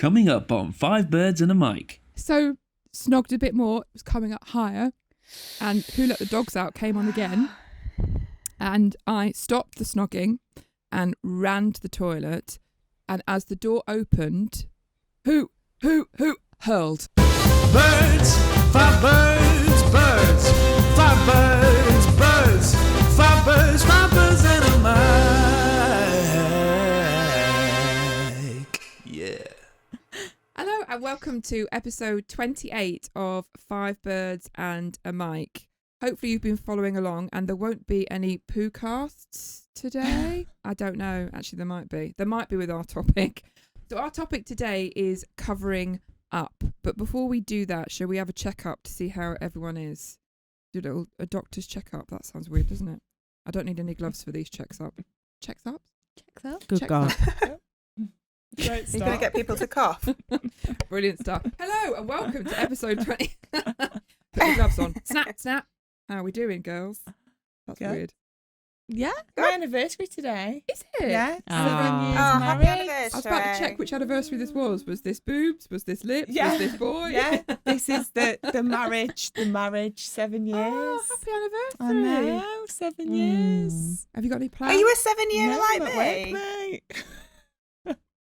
Coming up on Five Birds and a Mic. So, snogged a bit more, it was coming up higher, and Who Let the Dogs Out came on again, and I stopped the snogging and ran to the toilet, and as the door opened, who hurled. Birds, five birds, birds, five birds, birds, five birds, five birds and a mic. Yeah. Hello and welcome to episode 28 of Five Birds and a Mic. Hopefully you've been following along and there won't be any poo casts today. I don't know. Actually, there might be. There might be with our topic. So our topic today is covering up. But before we do that, shall we have a check-up to see how everyone is? Do a doctor's check-up. That sounds weird, doesn't it? I don't need any gloves for these checks-up. Checks-up? Checks-up? Good God. Great You're going to get people to cough. Brilliant stuff. Hello and welcome to episode 20. Put your gloves on. Snap, snap. How are we doing, girls? That's Good. weird. Yeah, my anniversary today. Is it? Yeah, 7 years happy married. anniversary. I was about to check which anniversary this was. Was this boobs? Was this lips? Yeah. Was this boy? Yeah, this is the marriage, 7 years. Oh, happy I anniversary. know, 7 years. Have you got any plans? Are you a 7-year No, like I'm at me? work, mate.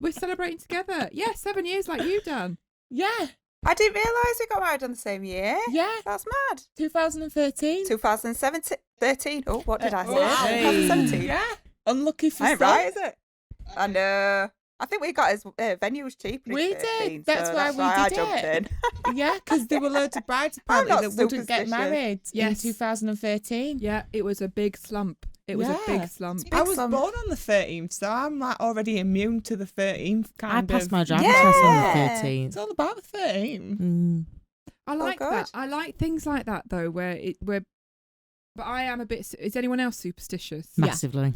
We're celebrating together. Yeah, 7 years like you, Dan. Yeah, I didn't realise we got married on the same year. yeah, That's mad. 2013. 2013. Oh, what did I say? Wow. 2017. Yeah, unlucky for Ain't some. right, is it? I know. I think we got his venue was cheaper. in We 13, did. That's so why that's we I did jumped it. in. Yeah, because there were loads of brides I'm apparently not that wouldn't get superstitious. married Yes. in 2013. Yeah, it was a big slump. It was a Yeah. big slump. Big I was slump. born on the 13th, so I'm like already immune to the 13th I kind passed of. my driving Yeah. test on the It's 13th. all about the 13th. Mm. I like God. that. I like things like that though, where. But I am a bit. Is anyone else superstitious? Massively.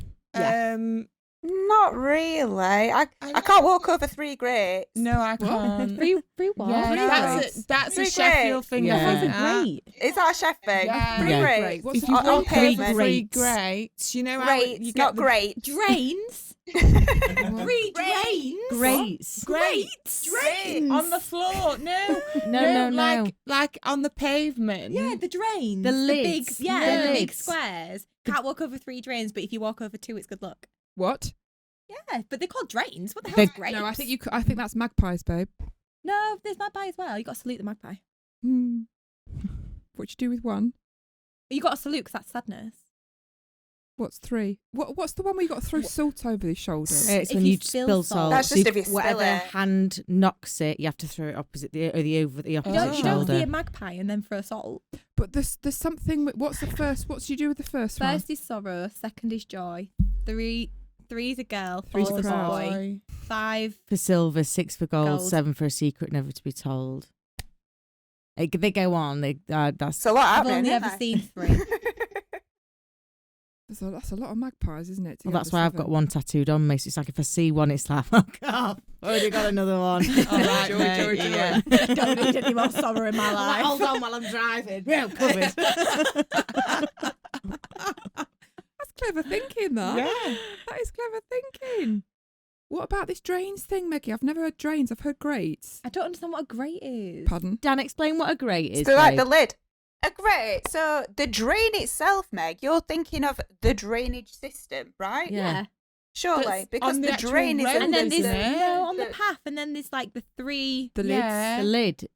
Not really. I can't walk over 3 grapes. No, I can't. Free what? Yeah, Three that's Three a Sheffield grapes. thing. Yeah. I That's think. great. Is that a chef thing? Yeah. 3 Yeah. grapes. What's If the you on want pavement. three Greats. greats, you know how Greats, you not get great. Drains? What? Free drains? Greats. Drains on the floor. No, No. like on the pavement. Yeah, the drains. The big, lids. yeah, The the big lids. squares. Can't walk over 3 drains, but if you walk over 2, it's good luck. What? Yeah, but they're called drains. What the They're- hell's grapes? No, I think you. I think that's magpies, babe. No, there's magpie as well. You got to salute the magpie. Hmm. What you do with one? You got to salute because that's sadness. What's 3? What's the one where you got to throw salt over his shoulder? It's If when you you spill spill salt. salt. That's so just if you spill whatever it. hand knocks it, you have to throw it opposite the over the You opposite don't see a shoulder. magpie and then throw salt. But there's something. What's the first? What do you do with the first one? First is sorrow, second is joy. 3 is a girl, Three's 4 is a a girl. boy. 5. For silver, 6 for gold, Gold. 7 for a secret never to be told. They go on. That's So what I've happening? only isn't ever it? seen 3. That's a lot of magpies, isn't it? to well, get that's the why I've 7? got one tattooed on me. So it's like if I see one, it's like, oh God, already got another one. All right, Joy, mate, joy, joy. yeah. Don't need any more sorrow in my I'm like, life. hold on while I'm driving. Yeah, I'm covered. That's clever thinking, that. Yeah. That is clever thinking. What about this drains thing, Meggie? I've never heard drains. I've heard grates. I don't understand what a grate is. Pardon? Dan, explain what a grate is. So like babe. the lid. A grate. So the drain itself, Meg, you're thinking of the drainage system, right? Yeah. Surely, That's because on the the actual drain is road, in And then the, isn't there's it? no on the path, and then there's like the 3. The Yeah. The lid.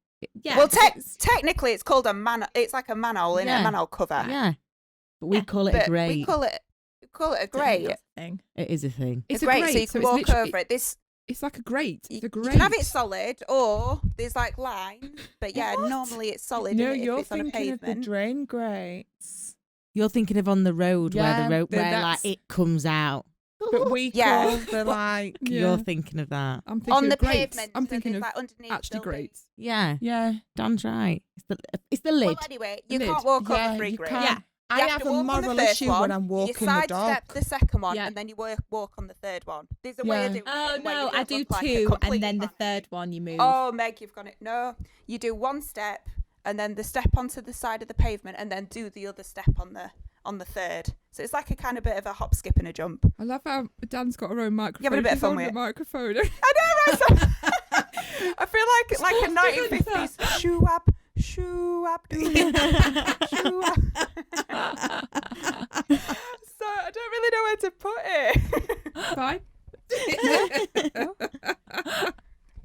Yeah. Well, technically, it's called a man. It's like a manhole in Yeah. a manhole cover. Yeah. But we Yeah. call it a But grate. we call it a grate. Thing. It is a thing. It's a a grate, grate, so you so can it's walk literally- over it. This It's like a grate. you, It's a you grate. can have it solid, or there's like lines. But yeah, What? normally it's solid. No, if you're it's on a thinking of the pavement. drain grates. You're thinking of on the road where Yeah, the road where that's- like it comes out. But we Yeah. call the like, Yeah. You're thinking of that. I'm thinking On the of grates. pavement. I'm so thinking there's, of like, underneath actually buildings. grates. Yeah. yeah. Dan's right. It's the lid. Well, anyway, you Lid. can't walk Yeah, over 3 you grates. can't. Yeah. I You have to a walk on the moral first issue one, when I'm walking you the sidestep dog. the second one, Yeah. and then you walk on the third one. There's a way of Yeah. doing Oh it. where no, you I don't do look like a 2, complete and then the fan. 3rd one you move. Oh, Meg, you've got it. No, you do 1 step, and then the step onto the side of the pavement, and then do the other step on the 3rd. So it's like a kind of bit of a hop, skip, and a jump. I love how Dan's got her own microphone. having a bit of She's fun on with the it. microphone. I know, right? like a 1950s shoo-wap, shoo-wap, shoo-wap. So I don't really know where to put it. Fine.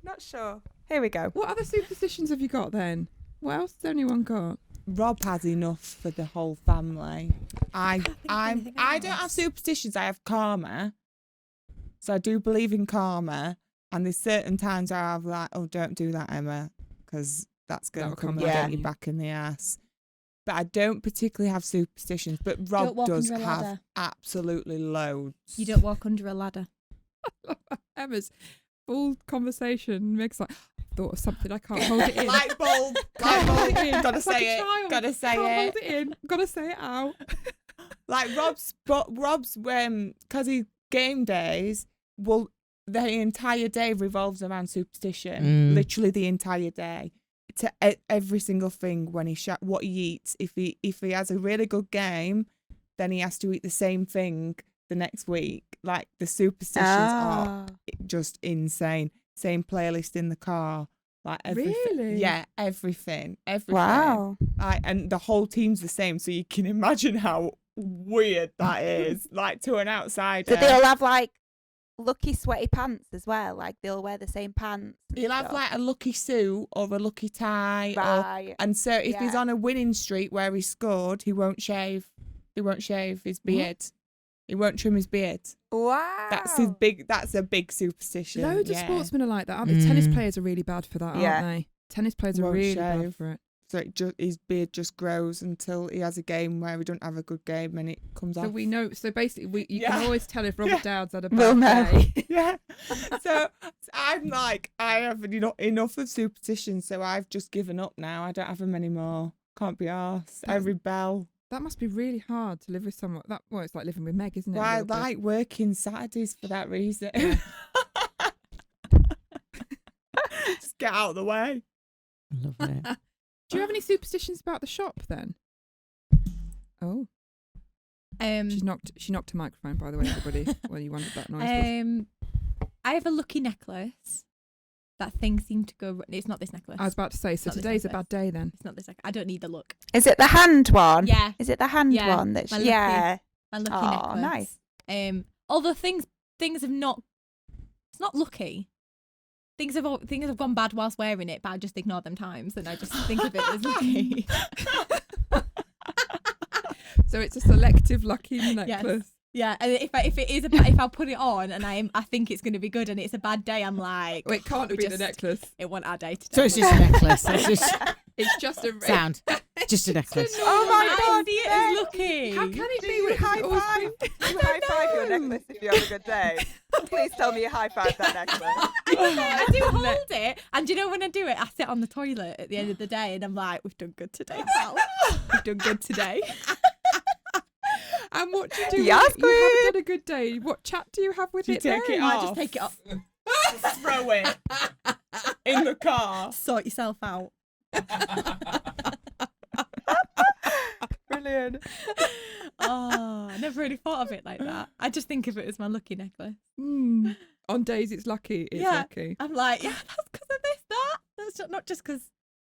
Not sure. Here we go. What other superstitions have you got then? What else has anyone got? Rob has enough for the whole family. I don't have superstitions. I have karma. So I do believe in karma. And there's certain times where I'm like, oh, don't do that, Emma, because that's going to come and get you back in the ass. But I don't particularly have superstitions. But Rob does have absolutely loads. You don't walk under a ladder. Emma's full conversation makes like, thought of something, I can't hold it in. Light bulb. Gotta say it. Child. Gotta say can't it. hold it in. Gotta say it out. Like Rob's because he game days, well, the entire day revolves around superstition. Literally the entire day. To every single thing when what he eats. If he has a really good game, then he has to eat the same thing the next week. Like the superstitions are just insane. Same playlist in the car. Like everything. Really? Yeah, everything. Wow. And the whole team's the same, so you can imagine how weird that is. Like to an outsider. So they'll have like lucky sweaty pants as well. Like they'll wear the same pants. He'll have like a lucky suit or a lucky tie. Right. And so if he's on a winning streak where he scored, he won't shave. He won't shave his beard. He won't trim his beard. Wow. That's a big superstition. Loads of sportsmen are like that, aren't they? Tennis players are really bad for that, aren't they? Tennis players are really bad for it. So his beard just grows until he has a game where he don't have a good game and it comes off. So we know. So basically, you can always tell if Robert Dowd's had a We'll bad know. day. Yeah. So I'm like, I have enough of superstitions, so I've just given up now. I don't have them anymore. Can't be arsed. I rebel. That must be really hard to live with someone. Well, it's like living with Meg, isn't it? Well, I like working Saturdays for that reason. Just get out of the way. Love it. Do you have any superstitions about the shop then? Oh, she knocked a microphone, by the way, everybody. Well, you wondered that noise. I have a lucky necklace. That thing seemed to go. It's not this necklace. I was about to say. So today's a bad day then. It's not this necklace. I don't need the look. Is it the hand one? Yeah. Is it the hand one? My lucky necklace. Nice. Although things have not. It's not lucky. Things have gone bad whilst wearing it, but I just ignore them times, and I just think of it as lucky. So it's a selective lucky necklace. Yes. Yeah, and if I put it on and I think it's going to be good and it's a bad day, I'm like, Well, it can't be the necklace. It wasn't our day today. So it's just a necklace. It's just a sound. Just a necklace. Oh my God, I see it as lucky. How can it Do be? you when it's high always five? been- You high five your necklace if you have a good day. Please tell me you high five that necklace. I do hold it, and you know when I do it, I sit on the toilet at the end of the day, and I'm like, "We've done good today, pal. We've done good today." And what do you do? Yes, when you haven't done a good day. What chat do you have with Do you it? take then? it I off? just take it off. Just throw it in the car. Sort yourself out. Brilliant. Oh, I never really thought of it like that. I just think of it as my lucky necklace. On days it's lucky. It's lucky. I'm like, yeah, that's because of this, that. That's not just because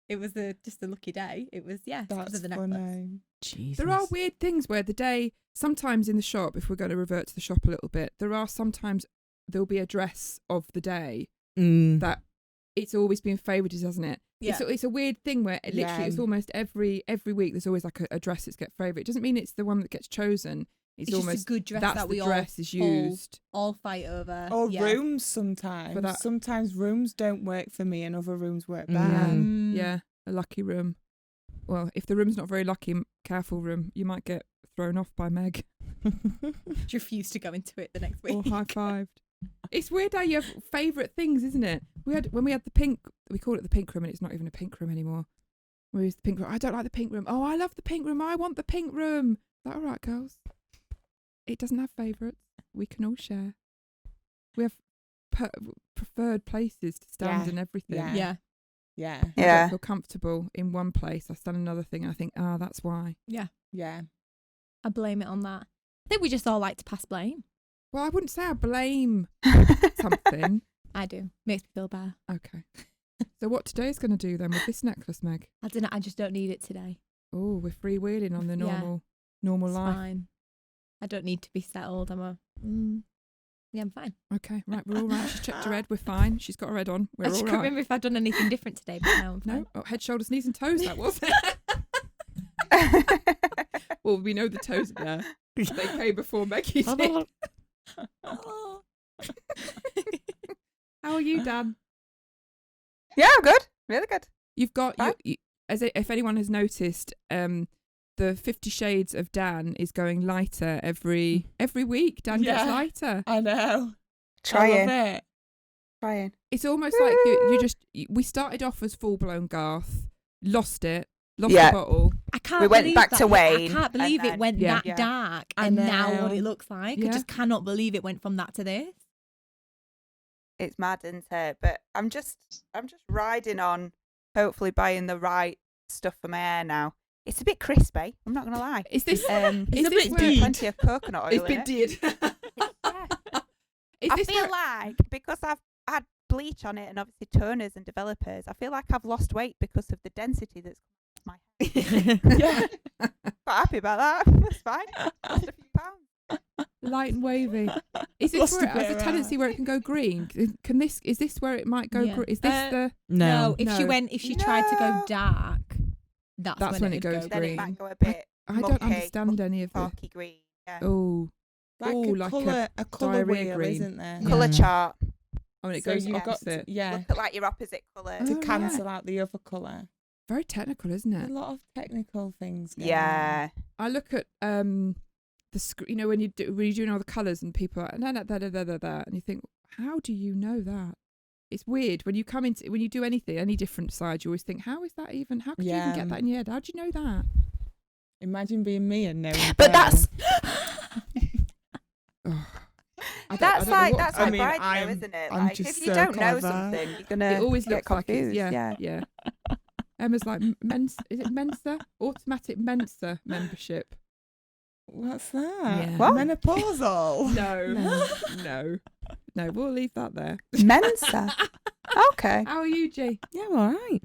it was just a lucky day. It was, because That's of the necklace. funny. Jesus. There are weird things where the day, sometimes in the shop, if we're going to revert to the shop a little bit, there'll be a dress of the day that it's always been favoured, hasn't it? Yeah. It's a weird thing where literally it's almost every week there's always like a dress that's get favoured. It doesn't mean it's the one that gets chosen. It's almost just a good dress that's that the we dress is used. all fight over. Or rooms sometimes. For that- Sometimes rooms don't work for me and other rooms work bad. Yeah, a lucky room. Well, if the room's not very lucky, careful room, you might get thrown off by Meg She refused to go into it the next week. or high-fived. It's weird how you have favourite things, isn't it? When we had the pink, we called it the pink room, and it's not even a pink room anymore. We used the pink room. I don't like the pink room. Oh, I love the pink room. I want the pink room. Is that all right, girls? It doesn't have favourites. We can all share. We have preferred places to stand and everything. Yeah. Yeah. I don't feel comfortable in one place. I stand another thing, and I think, that's why. Yeah. Yeah. I blame it on that. I think we just all like to pass blame. Well, I wouldn't say I blame something. I do. Makes me feel bad. Okay. So what today's going to do then with this necklace, Meg? I don't know. I just don't need it today. Oh, we're freewheeling on the Yeah. normal It's life. fine. I don't need to be settled. Yeah, I'm fine. Okay, right, we're all right. She's checked her head. We're fine. She's got her head on. We're I all just right. can't remember if I'd done anything different today, but no, I'm fine. No, oh, head, shoulders, knees, and toes. That was it. Well, we know the toes are there. They came before Maggie did. Oh. How are you, Dan? Yeah, I'm good. Really good. You've got Fine. if anyone has noticed, the 50 Shades of Dan is going lighter every week. Dan gets Yeah. lighter. I know. I Trying. love it. Trying. It's almost like we started off as full blown Garth, lost the Yeah. bottle. I can't We went believe back that. to Wayne, I can't believe and it then- went Yeah. that Yeah. dark I and now what know. it looks like. Yeah. I just cannot believe it went from that to this. It's mad, isn't it? But I'm just riding on, hopefully buying the right stuff for my hair now. It's a bit crispy. I'm not gonna lie. Is this? It's is a this bit where- deep. Plenty of coconut oil It's in been it. did. Is I this feel where- like because I've had bleach on it and obviously toners and developers, I feel like I've lost weight because of the density that's come out of my hair. Yeah. Quite happy about that. That's fine. Lost a few pounds. light and wavy. Is this Lost where a it has bit a of tendency where it can go green? Is this where it might go? Yeah. Is this the? No. If she tried to go No. dark, that's when it goes would Then green. it might go a bit I don't mucky, understand any of it. darky green. Yeah. Oh, Like Ooh, a like colour, a colour diarrhea wheel, green. isn't there? Yeah. Colour chart. I mean, it So goes you've got opposite. yeah, Look at like your opposite colour. Oh, to right. cancel out the other colour. Very technical, isn't A it? lot of technical things. going Yeah. I look at when you're doing all the colours and people are like, no, and you think, how do you know that? It's weird when you when you do anything, any different side, you always think, how is that even? How could you even Yeah. get that in your head? How do you know that? on. Imagine being me and knowing. But that. that's Oh, I that's don't know like what- that's I like mean, bride I'm- though, isn't it? I'm Like just if you so don't know clever. something, you're gonna It always get looks like confused. it's yeah. Emma's like Mensa. Is it Mensa? Automatic Mensa membership. What's that? Yeah. What? Menopausal. No. We'll leave that there. Mensa. Okay. How are you, G? Yeah, all right.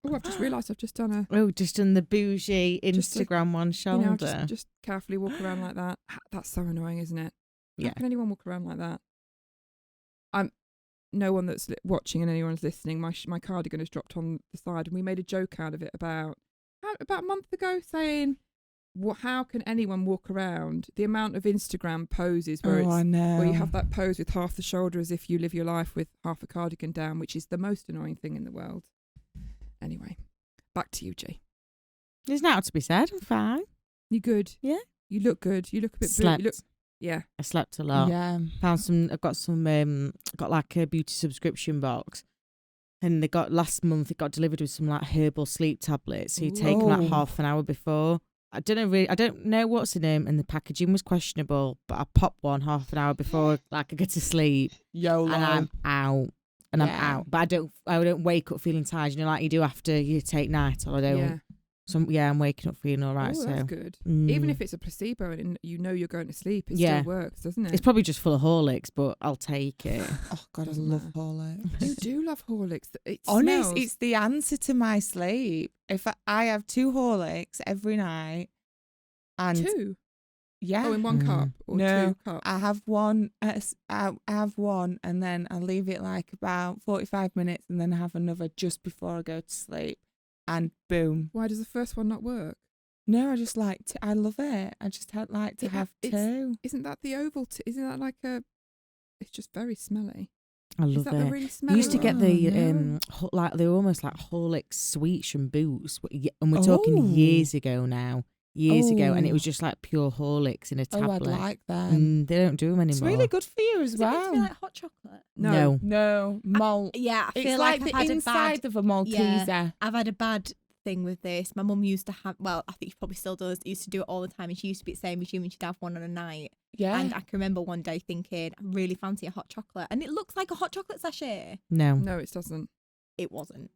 Oh, I've just realised I've just done a. Oh, just done the bougie Just a- Instagram one You shoulder. know, just carefully walk around like that. That's so annoying, isn't it? How Yeah. can anyone walk around like that? No one that's watching and anyone's listening. My cardigan has dropped on the side, and we made a joke out of it about a month ago, saying, how can anyone walk around? The amount of Instagram poses where I know. where you have that pose with half the shoulder as if you live your life with half a cardigan down, which is the most annoying thing in the world. Anyway, back to you, G. There's not to be said. I'm fine. You good? Yeah. You look good. You look a bit. Slept. You look. Yeah. I slept a lot. Yeah. Found some. I've got some. Got like a beauty subscription box, and they got last month. It got delivered with some like herbal sleep tablets. So you take them Ooh. like half an hour before. I don't know what's in them, and the packaging was questionable. But I popped one half an hour before, like I go to sleep, YOLO. and I'm out. And I'm Yeah. out. But I don't wake up feeling tired. You know, like you do after you take night. Or I don't. Yeah. So I'm waking up feeling all right. Oh, so that's good. Even mm. if it's a placebo and you know you're going to sleep, it Yeah. still works, doesn't it? it's probably just full of Horlicks, but I'll take it. Oh God, I Doesn't love matter. Horlicks. You do love Horlicks. It Honest, smells. it's the answer to my sleep. If I have 2 Horlicks every night, and 2. yeah, Oh, in 1 cup or No, 2 cups. I have one. I have one, and then I leave it like about 45 minutes, and then I have another just before I go to sleep, and boom. Why does the first one not work? No, I just like to. I love it. I just like to It- have it's- 2. Isn't that the oval? Isn't that like a? It's just very smelly. I Is love that it. the really You smelly used to get one? the no. like they were almost like Horlicks sweets from Boots, and we're talking Oh. years ago now, ago, and it Oh. was just like pure Horlicks in a Oh, I'd tablet. like that. They don't do them anymore. It's really good for you as Is it meant to be well. like hot chocolate? No. No, malt. Yeah, I It's feel like, I've the had inside a bad. of a Malteser. I've had a bad thing with this. My mum used to have. Well, I think she probably still does. Used to do it all the time, and she used to be the same as you. And she'd have one on a night. Yeah. And I can remember one day thinking, I really fancy a hot chocolate, and it looks like a hot chocolate sachet. No. No, it doesn't. It wasn't.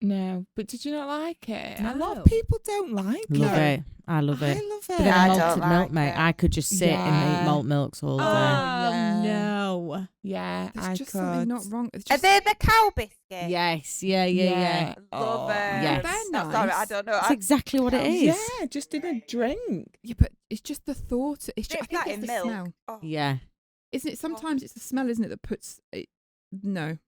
No, but did you not like it? A lot No. of people don't like Love it. it. I love it. I love it. But then I don't malted like milk, mate. it. I could just sit and Yeah. eat malt milks all day. yeah. No. Yeah, There's I just could. something not wrong. It's Are just, they the cow biscuits? Yes, yeah. Love it. Yes. They're Oh, sorry, I nice. don't know. That's exactly what it is. Yeah, just in a drink. Yeah, but it's just the thought. It's just, I Dip think that it's in the milk. smell. Oh. Yeah. Isn't it? Sometimes it's the smell, isn't it, that puts it. No.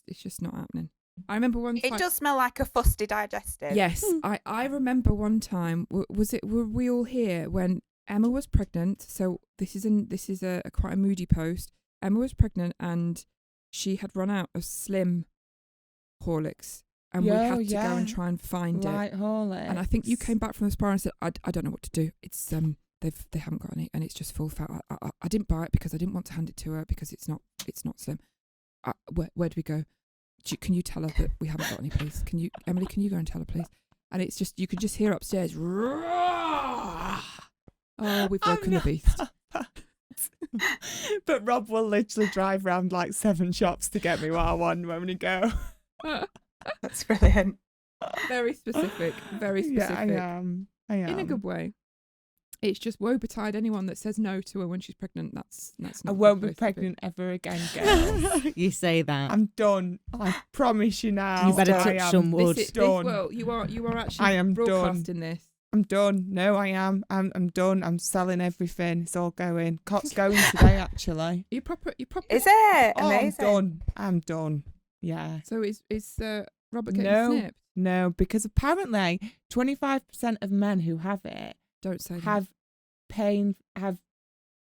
It's just not happening. I remember one time. It does smell like a fusty digestive. Yes, I remember one time. Were we all here when Emma was pregnant? So this is a quite a moody post. Emma was pregnant and she had run out of Slim Horlicks, and we had to go and try and find Light it. Horlicks. And I think you came back from the spa and said, I don't know what to do. It's they haven't got any, and it's just full fat. I didn't buy it because I didn't want to hand it to her because it's not Slim. Where do we go? Can you tell her that we haven't got any, please? Emily, can you go and tell her, please? And it's just, you could just hear upstairs. Oh, we've woken the beast. But Rob will literally drive around like 7 shops to get me what I want when we go. That's brilliant. Very specific. Very specific. Yeah, I am. In a good way. It's just woe betide anyone that says no to her when she's pregnant. That's not I a won't good be place to pregnant ever again, girl. You say that. I'm done. I promise you now. You better I touch am some wood. done. Well, you are actually I am done. broadcasting this. I'm done. No, I am. I'm done. I'm selling everything. It's all going. Cot's going today, actually. You proper. Is it? Oh, Amazing. I'm done. Yeah. So is Robert getting No. snipped? No, because apparently 25% of men who have it Don't say that. have pain,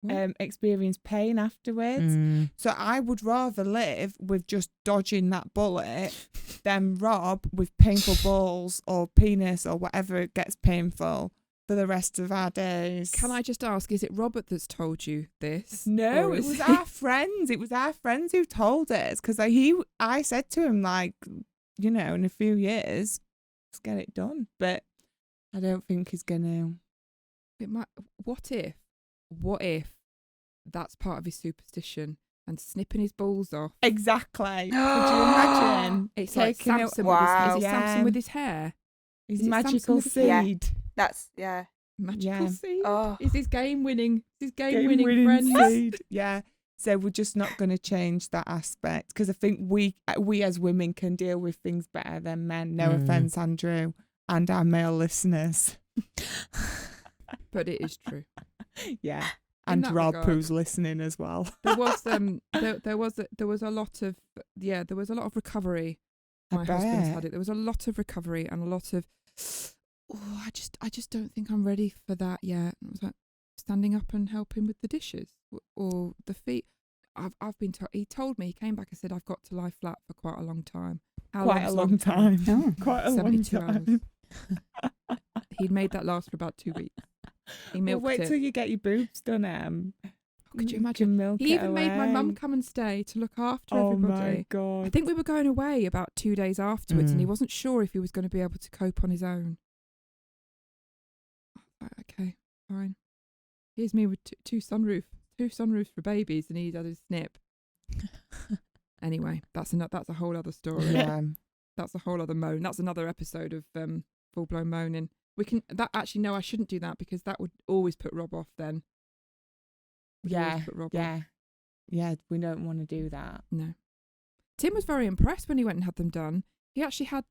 What? experience pain afterwards. Mm. So I would rather live with just dodging that bullet than Rob with painful balls or penis or whatever gets painful for the rest of our days. Can I just ask, is it Robert that's told you this? No, Or it is was he- our friends. It was our friends who told us because I said to him, like, you know, in a few years, let's get it done. But I don't think he's gonna. It might. What if that's part of his superstition and snipping his balls off? Exactly. Could you imagine? It's like taking it- Samson, Wow. with his, is it Samson with his hair? his Is it Samson magical with his hair? seed. That's, yeah. Magical Yeah. seed? Oh. Is his game winning? Is his Game-winning game winning friend? seed. Yeah. So we're just not going to change that aspect because I think we as women can deal with things better than men. No offense, Andrew, and our male listeners. But it is true. Yeah. In And that Rob, regard. who's listening as well. There was there was a lot of recovery. I My husband's bet. had it. There was a lot of recovery and a lot of I just don't think I'm ready for that yet. I was like standing up and helping with the dishes or the feet. I've been told. He told me, he came back and said I've got to lie flat for quite a long time. How Quite a long's long time. Oh. Quite a long 72 time. hours. He'd made that last for about 2 weeks. He Well, milked wait it. till you get your boobs done, Em. Could you can imagine? milk He it even made my away. mum come and stay to look after Oh everybody. my God. I think we were going away about 2 days afterwards, and he Mm. wasn't sure if he was going to be able to cope on his own. Right, okay, fine. Here's me with two sunroofs for babies, and he's had his snip. Anyway, that's a whole other story. Yeah. That's a whole other moan. That's another episode of full blown moaning. We can no, I shouldn't do that because that would always put Rob off. Then. Would always Yeah. put Rob off. Yeah. Yeah. We don't want to do that. No. Tim was very impressed when he went and had them done. He actually had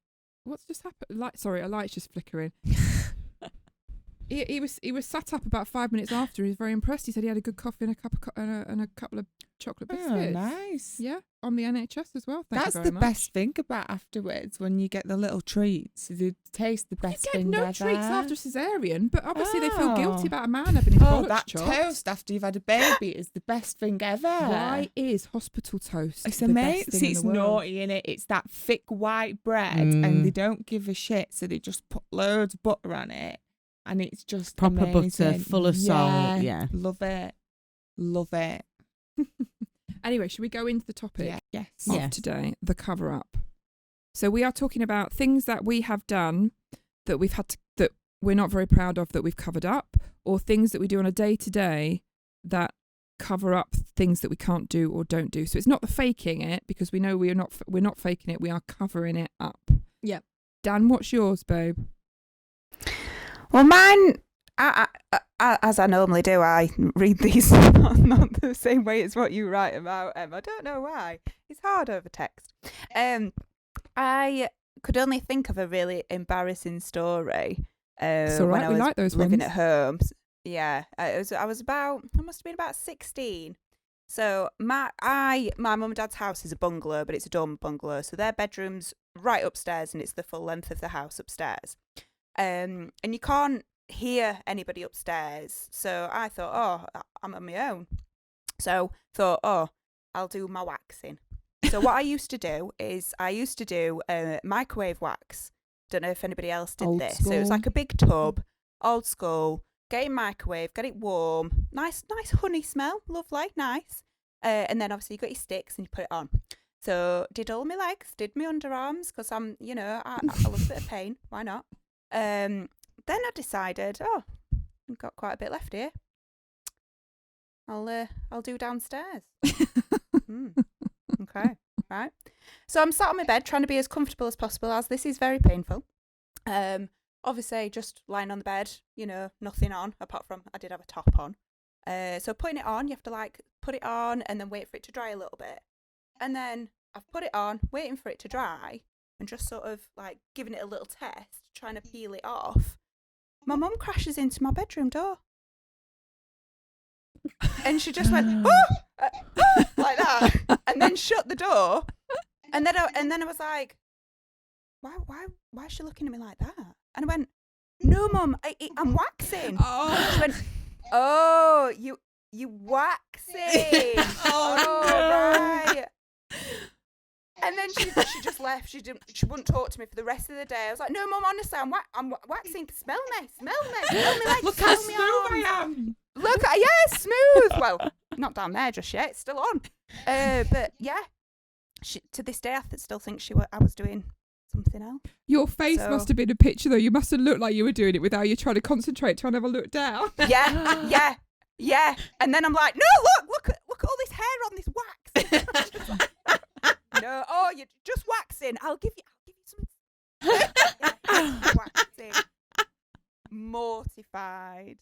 what's just happened? A light's just flickering. He was sat up about 5 minutes after. He was very impressed. He said he had a good coffee and a cup of and a couple of chocolate biscuits. Oh, nice. Yeah, on the NHS as well. Thank That's you the very much. best thing about afterwards when you get the little treats. They taste the You best get thing no ever. treats after cesarean, but obviously they feel Oh. guilty about a man having his Oh, bollocks that chopped. toast after you've had a baby is the best thing ever. Why is hospital toast It's the amazing. best thing See, in it's the world? naughty in it. It's that thick white bread, Mm. and they don't give a shit, so they just put loads of butter on it, and it's just Proper amazing. butter, full of salt, yeah. Love it. Love it. Anyway, should we go into the topic? Yeah. Yes. Of Yes. today, the cover up. So we are talking about things that we have done that we've had to, that we're not very proud of, that we've covered up, or things that we do on a day to day that cover up things that we can't do or don't do. So it's not the faking it, because we know we're not faking it, we are covering it up. Yep. Dan, what's yours, babe? Well, mine, as I normally do, I read these not the same way as what you write about. I don't know why. It's hard over text. I could only think of a really embarrassing story. It's all right. When I We was like those living ones. at home. Yeah, I must have been about 16. So my mum and dad's house is a bungalow, but it's a dorm bungalow. So their bedroom's right upstairs, and it's the full length of the house upstairs. And you can't hear anybody upstairs. So I thought, oh, I'm on my own. So thought, oh, I'll do my waxing. So what I used to do is microwave wax. Don't know if anybody else did Old this. So it was school. like a big tub, old school. Get in microwave, get it warm, nice honey smell, lovely, nice. And then obviously you got your sticks and you put it on. So did all my legs, did my underarms, because I'm, I love a bit of pain. Why not? Then I decided, I've got quite a bit left here. I'll do downstairs. Okay, right. So I'm sat on my bed trying to be as comfortable as possible, as this is very painful. Obviously just lying on the bed, nothing on apart from I did have a top on. So putting it on, you have to put it on and then wait for it to dry a little bit. And then I've put it on, waiting for it to dry, and just sort of giving it a little test, trying to peel it off. My mum crashes into my bedroom door. And she just went, like that, and then shut the door. And then I was like, why is she looking at me like that? And I went, no, Mum, I'm waxing. Oh. She went, oh, you waxing. Right. And then she just left. She wouldn't talk to me for the rest of the day. I was like, no, Mum, honestly, I'm waxing. Smell me, like, Look how smooth I am. Look, smooth. Well, not down there just yet. It's still on. But yeah, to this day, I still think I was doing something else. Your face must have been a picture, though. You must have looked like you were doing it without you trying to concentrate, trying to have a look down. Yeah. And then I'm like, no, look at all this hair on this wax. No, you're just waxing. I'll give you some. Waxing. Mortified.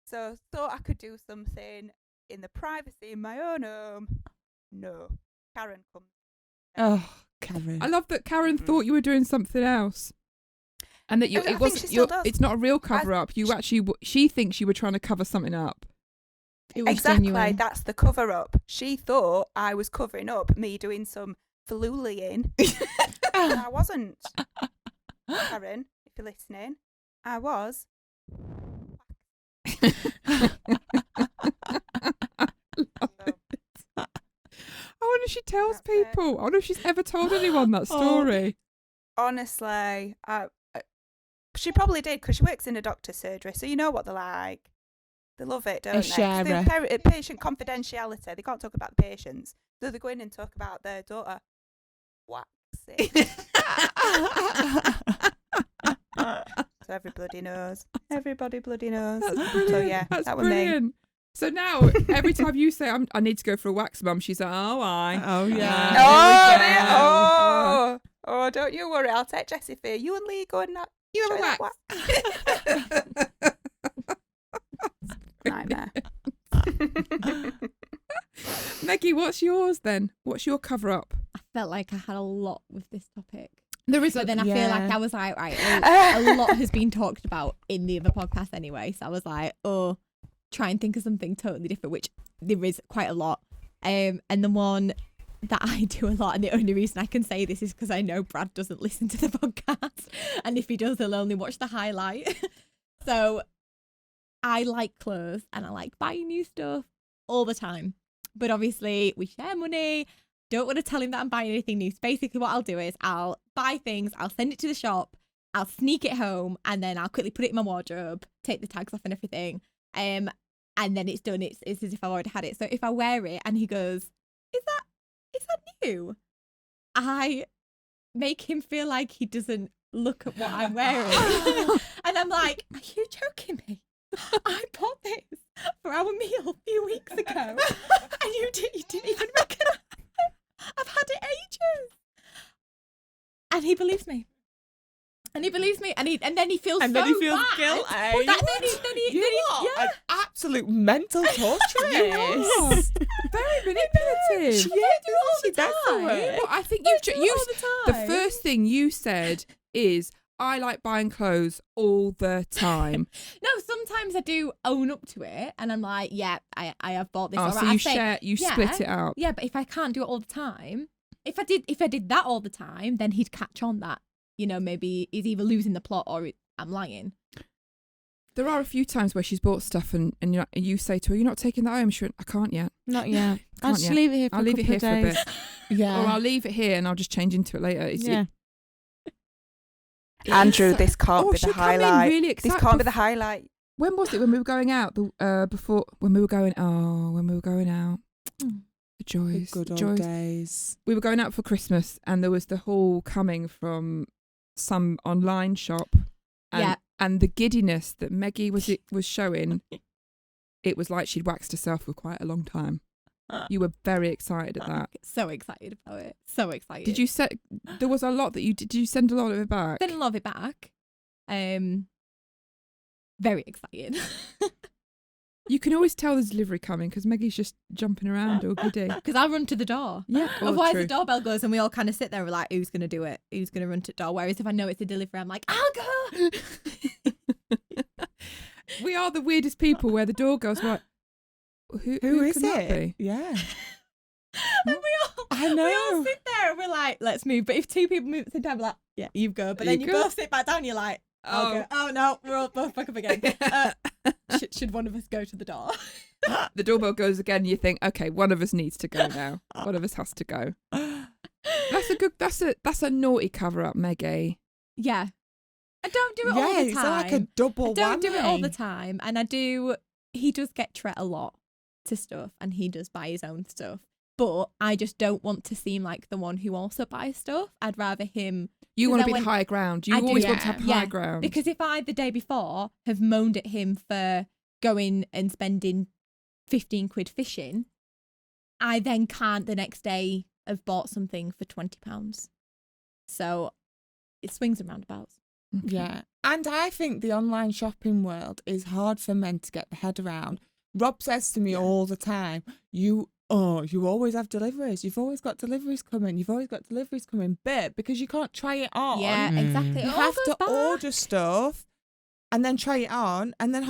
So thought I could do something in the privacy of my own home. No, Karen comes. Oh, Karen. I love that Karen thought you were doing something else, and that I think she still does. it's not a real cover up. She thinks you were trying to cover something up. It was Exactly, genuine. that's the cover up. She thought I was covering up me doing some falloolying. And I wasn't. Karen, if you're listening, I was. I wonder if she tells That's it. people. I wonder if she's ever told anyone that story. Honestly, she probably did, because she works in a doctor's surgery, so you know what they're like. They love it, don't they? 'Cause sharer. they're patient confidentiality. They can't talk about the patients, so they go in and talk about their daughter waxing. So everybody knows. Everybody bloody knows. That's brilliant. So yeah, That's that was me. brilliant. So now, every time you say, I need to go for a wax, Mum, she's like, oh, I. Oh, yeah. Oh, don't you worry. I'll take Jessie for you. You and Lee go and You have a try wax. that Nightmare. Maggie, what's yours then? What's your cover up? I felt like I had a lot with this topic. There is But then I feel like I was like, right, a lot has been talked about in the other podcast anyway. So I was like, try and think of something totally different, which there is quite a lot. And the one that I do a lot, and the only reason I can say this is because I know Brad doesn't listen to the podcast. And if he does, he'll only watch the highlight. So I like clothes and I like buying new stuff all the time. But obviously we share money. Don't want to tell him that I'm buying anything new. So basically what I'll do is I'll buy things, I'll send it to the shop, I'll sneak it home, and then I'll quickly put it in my wardrobe, take the tags off and everything. And then it's done. It's as if I've already had it. So if I wear it and he goes, is that new? I make him feel like he doesn't look at what I'm wearing. And I'm like, are you joking me? I bought this for our meal a few weeks ago and you didn't even recognise it. I've had it ages. And he believes me. And he believes me, and then he feels And so then he feels bad. guilty. Then he An absolute mental torturist. Very manipulative. She is the that's the time. word. Well, I think I do it you all the time. the first thing you said is, I like buying clothes all the time. No, sometimes I do own up to it, and I'm like, yeah, I have bought this. Oh, All so right. you split it up. Yeah, but if I can't do it all the time, if I did that all the time, then he'd catch on that, maybe he's either losing the plot or I'm lying. There are a few times where she's bought stuff and you say to her, "You're not taking that home." She went, "I can't yet. Not yet. I'll Can't just yet. leave it here for I'll a leave it couple here of for a days. bit, Yeah. or I'll leave it here and I'll just change into it later." Andrew, this can't be she'll the come in highlight. really This excited. can't be the highlight. When was it? When we were going out? When we were going out. The joys. Good the old joys. days. We were going out for Christmas and there was the haul coming from some online shop. And, Yeah. And the giddiness that Meggie was showing, it was like she'd waxed herself for quite a long time. You were very excited at that. So excited about it. So excited. Did you set? There was a lot that did you send a lot of it back? Send a lot of it back. Very excited. You can always tell there's delivery coming because Maggie's just jumping around all giddy. Because I run to the door. Yeah. Otherwise, true. the doorbell goes and we all kind of sit there. We're like, who's going to do it? Who's going to run to the door? Whereas if I know it's a delivery, I'm like, I'll go. We are the weirdest people where the door goes, right, who is can that it? be? Yeah. And I we all know. sit there and we're like, let's move. But if two people move at the same time, we're like, yeah, you go. But then You you go. both sit back down. You're like, I'll go. Oh no, we're all both back up again. Should one of us go to the door? The doorbell goes again. You think, okay, one of us needs to go now. One of us has to go. That's a naughty cover up, Maggie. Yeah. I don't do it Yeah, all the it's time. like a double I don't do it all the whammy. time. And he does get Tret a lot to stuff and he does buy his own stuff. But I just don't want to seem like the one who also buys stuff. I'd rather him. You want to then be the when- high ground. You I do, always want to have yeah. high ground. Because if I, the day before, have moaned at him for going and spending 15 quid fishing, I then can't the next day have bought something for £20. So it swings and roundabouts. Okay. Yeah. And I think the online shopping world is hard for men to get their head around. Rob says to me all the time, you always have deliveries. You've always got deliveries coming. You've always got deliveries coming. But because you can't try it on, Yeah, Mm. exactly. you It all have goes to back. order stuff and then try it on. And then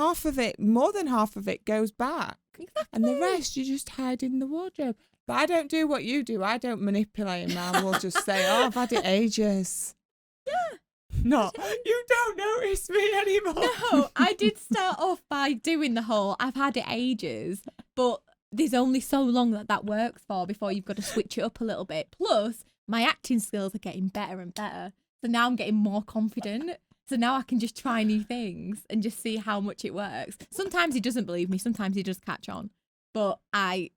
more than half of it goes back. Exactly. And the rest you just hide in the wardrobe. But I don't do what you do. I don't manipulate him. I will just say, I've had it ages. Yeah. No, you don't notice me anymore. No, I did start off by doing the whole, I've had it ages, but there's only so long that works for before you've got to switch it up a little bit. Plus, my acting skills are getting better and better. So now I'm getting more confident. So now I can just try new things and just see how much it works. Sometimes he doesn't believe me. Sometimes he does catch on. But I'm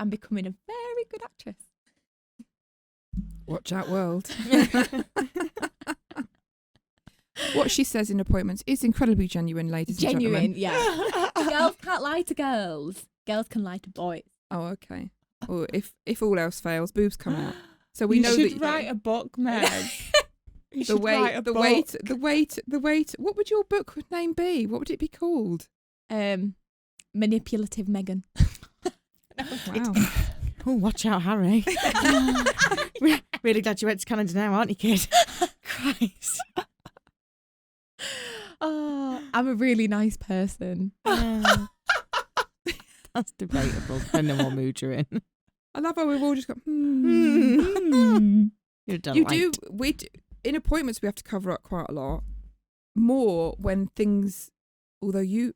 becoming a very good actress. Watch out, world. What she says in appointments is incredibly genuine, ladies and Genuine, gentlemen. yeah. Girls can't lie to girls. Girls can lie to boys. Oh, okay. Or if all else fails, boobs come out. So we you know should that write a book, Meg. You the should write a book. weight. What would your book name be? What would it be called? Manipulative Megan. Wow. Oh, watch out, Harry. Really glad you went to Canada now, aren't you, kid? Christ. Oh, I'm a really nice person. Yeah. That's debatable, depending on what mood you're in. I love how we've all just got. You're You delight. do. In appointments we have to cover up quite a lot more when things. Although you,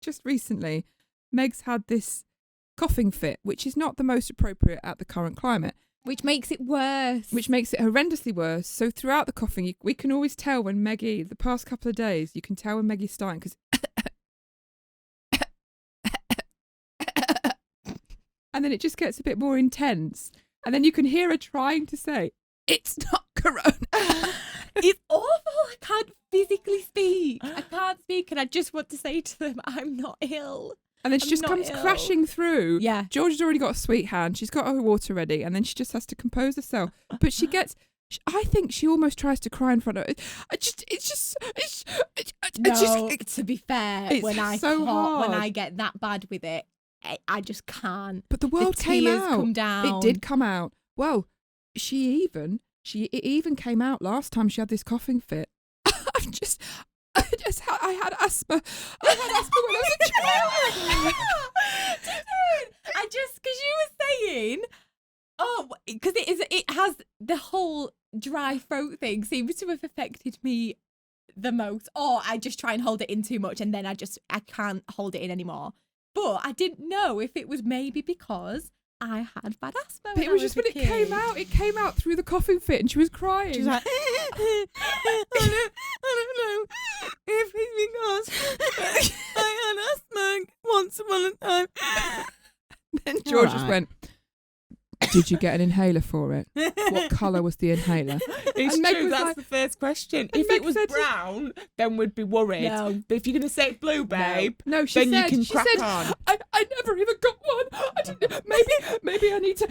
just recently, Meg's had this coughing fit, which is not the most appropriate at the current climate. Which makes it worse. Which makes it horrendously worse. So throughout the coughing, we can always tell when Maggie, the past couple of days, you can tell when Maggie's starting because. And then it just gets a bit more intense. And then you can hear her trying to say, "It's not corona." It's awful. I can't physically speak. I can't speak and I just want to say to them, I'm not ill. And then she I'm just not comes ill. crashing through. Yeah. George has already got a sweet hand. She's got her water ready, and then she just has to compose herself. But she gets. I think she almost tries to cry in front of. No, to be fair, it's when I so hard. when I get that bad with it, I just can't. But the world the came tears out. come down. It did come out. Well, it even came out last time she had this coughing fit. I had asthma. I had asthma when I was a child. Because you were saying, because it has the whole dry throat thing seems to have affected me the most. Or I just try and hold it in too much, and then I can't hold it in anymore. But I didn't know if it was maybe because I had bad asthma. But it was just when it came out. It came out through the coughing fit, and she was crying. She's like, I don't know if it's because I had asthma once upon a time. Then George just Alright. went, did you get an inhaler for it? What colour was the inhaler? It's And Meg true. was That's like- the first question. and If Meg it was said- brown, then we'd be worried. No. But if you're going to say blue, babe, No, she then said, you can she crack said, on. I never even got one. I didn't, maybe I need to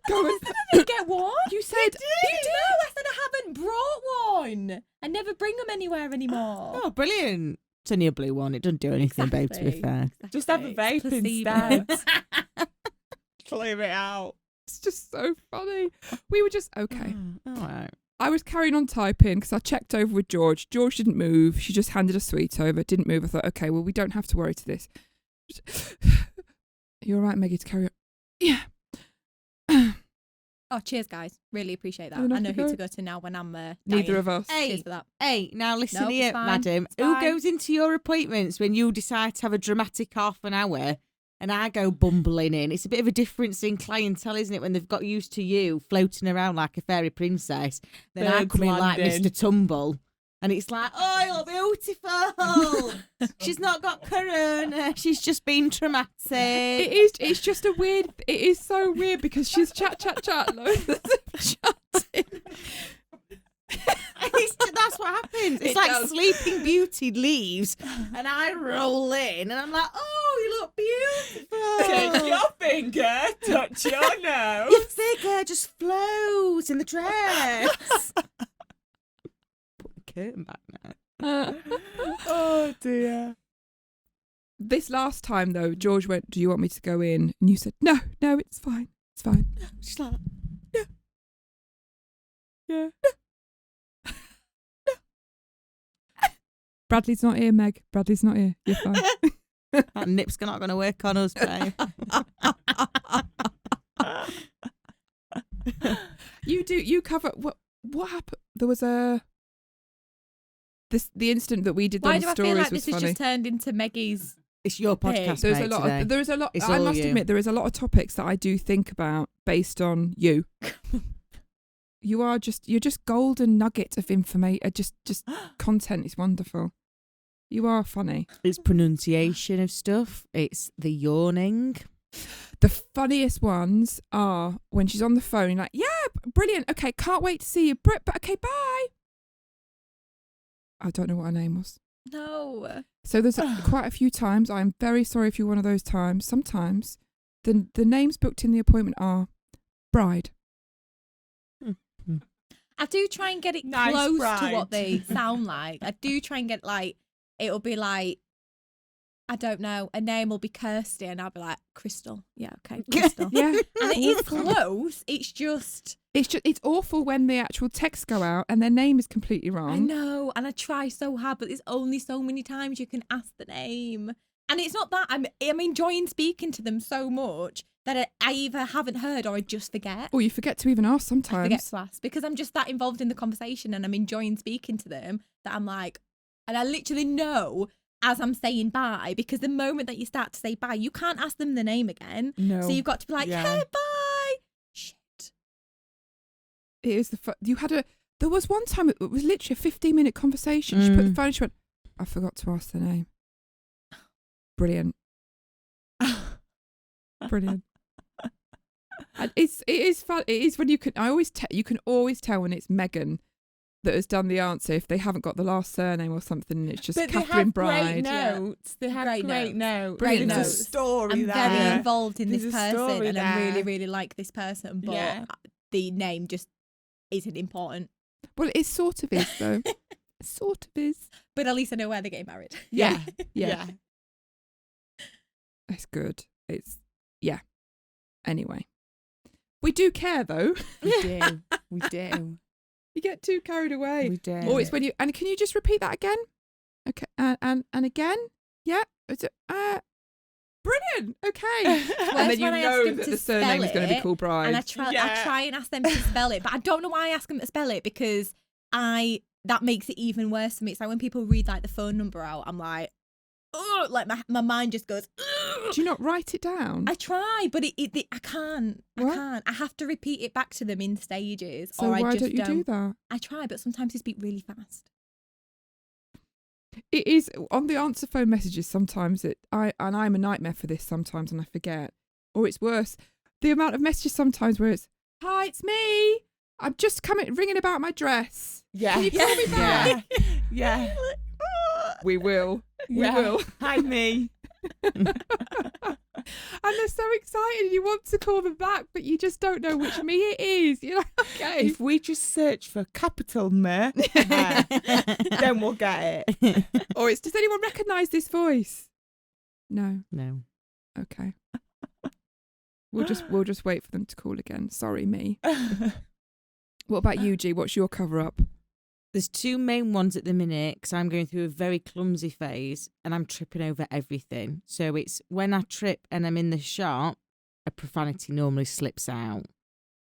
go and... Did get one? You said... You did. No, I said I haven't brought one. I never bring them anywhere anymore. Oh, brilliant. It's only a blue one. It doesn't do anything, babe, to be Exactly. fair. Just have a Exactly. vape It's instead. placebo. Clear it out. It's just so funny. We were just... Okay. All right. I was carrying on typing because I checked over with George. George didn't move. She just handed a sweet over. Didn't move. I thought, okay, well, we don't have to worry to this. You're all right, Maggie, to carry on? Yeah. Oh, cheers, guys. Really appreciate that. Enough I know to who go. to go to now when I'm Neither dying. of us. Hey, Cheers for that. Hey, now listen Nope, here, it's fine. madam. It's Who fine. goes into your appointments when you decide to have a dramatic half an hour and I go bumbling in? It's a bit of a difference in clientele, isn't it, when they've got used to you floating around like a fairy princess. Then I Birds come in like landing. Mr. Tumble. And it's like, oh, you're beautiful. She's not got corona. She's just been traumatic. It's just a weird... It is so weird because she's chat, loads of chatting. That's what happens. It's It like does. Sleeping Beauty leaves and I roll in and I'm like, oh, you look beautiful. Take your finger, touch your nose. Your figure just flows in the dress. Put the curtain back now. Oh dear. This last time, though, George went, do you want me to go in? And you said, no, it's fine. It's fine. She's like, Yeah. Bradley's not here, Meg. Bradley's not here. You're fine. that nip's not going to work on us, babe. You cover what happened? There was the incident that we did Why on do I stories feel like was this has funny. just turned into Maggie's? It's your podcast, There's mate, a lot today. of there is a lot It's I all must you. admit there is a lot of topics that I do think about based on you. You're just golden nugget of information. Just content is wonderful. You are funny. It's pronunciation of stuff. It's the yawning. The funniest ones are when she's on the phone, you're like, yeah, brilliant. Okay, can't wait to see you. But okay, bye. I don't know what her name was. No. So there's quite a few times. I'm very sorry if you're one of those times. Sometimes the names booked in the appointment are bride. I do try and get it Nice close bride. to what they sound like. I do try and get it'll be like, I don't know, a name will be Kirsty and I'll be like, Crystal. Yeah, okay, Crystal. Yeah. And it is close. It's awful when the actual texts go out and their name is completely wrong. I know, and I try so hard, but there's only so many times you can ask the name. And it's not that I'm enjoying speaking to them so much that I either haven't heard or I just forget. Or you forget to even ask I sometimes. forget to ask because I'm just that involved in the conversation and I'm enjoying speaking to them that I'm like, and I literally know as I'm saying bye, because the moment that you start to say bye, you can't ask them the name again. No. So you've got to be like, Yeah. hey, bye. Shit. It is there was one time it was literally a 15-minute conversation. She put the phone and she went, I forgot to ask the name. Brilliant. Brilliant. And it is fun. It is when you can always tell when it's Megan that has done the answer if they haven't got the last surname or something and it's just But Catherine they have Bride. great notes. They have Great great notes. Brilliant There's notes. a story I'm there. very involved in There's this a person, story and I really, there. really like this person, but Yeah. the name just isn't important. Well, it sort of is though. It sort of is. But at least I know where they're getting married. Yeah. Yeah. It's good. Anyway. We do care though. We do. We do. You get too carried away. We do. Or it's when you, and can you just repeat that again? Okay. And again? Yeah. Is it, brilliant. Okay. And then Whereas you when I ask know them that to the surname is spell going to be it, called Bride. And I try Yeah. and ask them to spell it, but I don't know why I ask them to spell it, because that makes it even worse for me. It's like when people read like the phone number out, I'm like, oh, like my mind just goes. Ugh. Do you not write it down? I try, but I can't. What? I can't. I have to repeat it back to them in stages, So or why I just don't you do that? I try, but sometimes they speak really fast. It is on the answer phone messages. Sometimes I'm a nightmare for this sometimes, and I forget. Or it's worse, the amount of messages sometimes where it's, "Hi, it's me. I'm just ringing about my dress. Yeah. Can you call me back?" Yeah. We will. We Yeah. will. Hi, me. And they're so excited, and you want to call them back, but you just don't know which me it is. You're like, okay. If we just search for capital me, then we'll get it. Or it's, does anyone recognise this voice? No. No. Okay. We'll just wait for them to call again. Sorry, me. What about you, G? What's your cover up? There's two main ones at the minute because I'm going through a very clumsy phase and I'm tripping over everything. So it's when I trip and I'm in the shop, a profanity normally slips out.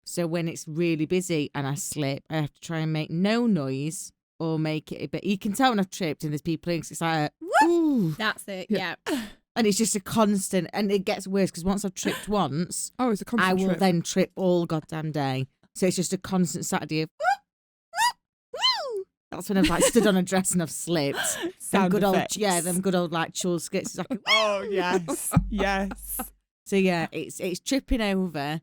So when it's really busy and I slip, I have to try and make no noise or make it a bit. You can tell when I've tripped and there's people in, it's like, ooh. That's it. Yeah. Yeah. And it's just a constant, and it gets worse because once I've tripped once, Oh, it's a constant I will trip. then trip all goddamn day. So it's just a constant Saturday of that's when I've like stood on a dress and I've slipped. Them Sound good effects. them good old like chul skits. It's like, Oh, yes. Yes. so yeah, it's tripping over,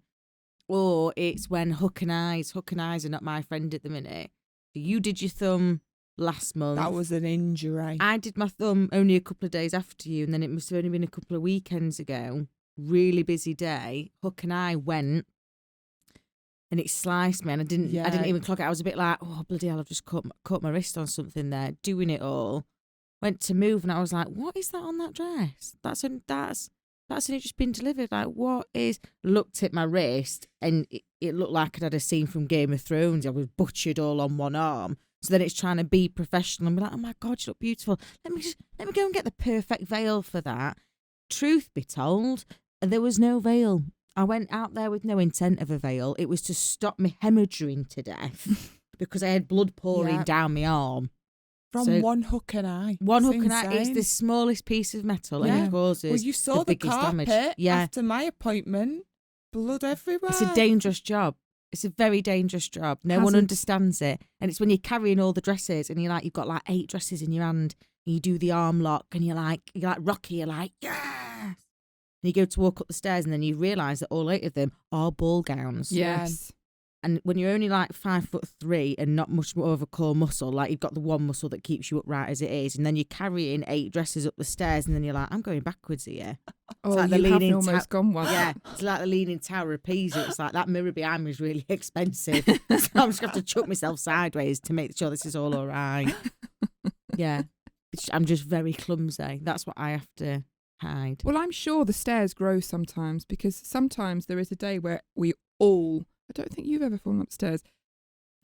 or it's when hook and eyes are not my friend at the minute. You did your thumb last month. That was an injury. I did my thumb only a couple of days after you, and then it must have only been a couple of weekends ago. Really busy day. Hook and I went, and it sliced me, and I didn't even clock it. I was a bit like, oh bloody hell, I've just caught my wrist on something there. Doing it all, went to move, and I was like, what is that on that dress? That's only just been delivered. Like, what is? Looked at my wrist, and it looked like I'd had a scene from Game of Thrones. I was butchered all on one arm. So then it's trying to be professional and be like, oh my God, you look beautiful. Let me go and get the perfect veil for that. Truth be told, there was no veil. I went out there with no intent of a veil. It was to stop me hemorrhaging to death because I had blood pouring down my arm. From one hook and eye. One It's hook and eye is insane. the smallest piece of metal and Yeah. it causes Well, you saw the biggest carpet damage. Yeah. after my appointment. Blood everywhere. It's a dangerous job. It's a very dangerous job. No one Hazards. understands it. And it's when you're carrying all the dresses and you've got like 8 dresses in your hand and you do the arm lock and you're like Rocky, you're like, yes. And you go to walk up the stairs and then you realise that all 8 of them are ball gowns. Yes. And when you're only like 5'3" and not much more of a core muscle, like you've got the one muscle that keeps you upright as it is, and then you're carrying 8 dresses up the stairs and then you're like, I'm going backwards here. Oh, like the you have leaning almost gone once. Yeah, it's like the Leaning Tower of Pisa. It's like that mirror behind me is really expensive. So I'm just going to have to chuck myself sideways to make sure this is all right. Yeah. I'm just very clumsy. That's what I have to hide. Well, I'm sure the stairs grow sometimes, because sometimes there is a day where we all, I don't think you've ever fallen upstairs,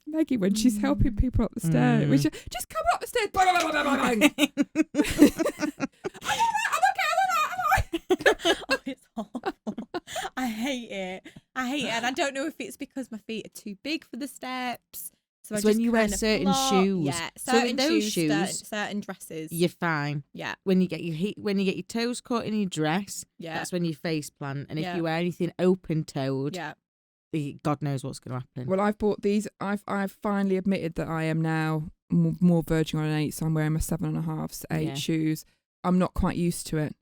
Maggie, when she's helping people up the stairs, we just come up the stairs, bang, bang, bang, bang, bang. I'm okay. Oh, it's awful. I hate it. And I don't know if it's because my feet are too big for the steps. So It's I when just you wear kind of certain flop. shoes. Yeah, So certain in those shoes, certain dresses. You're fine. Yeah, When you get your toes caught in your dress, yeah, that's when you face plant. And if Yeah. you wear anything open toed, yeah. God knows what's going to happen. Well, I've bought these. I've finally admitted that I am now more verging on an 8, so I'm wearing my 7.5, 8 Yeah. shoes. I'm not quite used to it.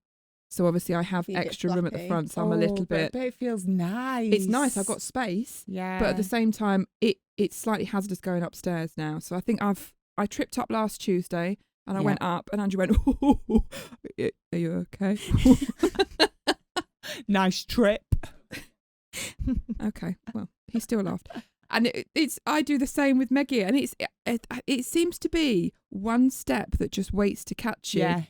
So obviously I have So you get extra room at the floppy. front, so I'm a little bit. But it feels nice. It's nice. I've got space, Yeah. but at the same time, it's slightly hazardous going upstairs now. So I think I tripped up last Tuesday and I Yeah. went up, and Andrew went, "Ooh, are you okay?" nice trip. Okay, well, he still laughed. And I do the same with Meggie, and it seems to be one step that just waits to catch you. Yeah.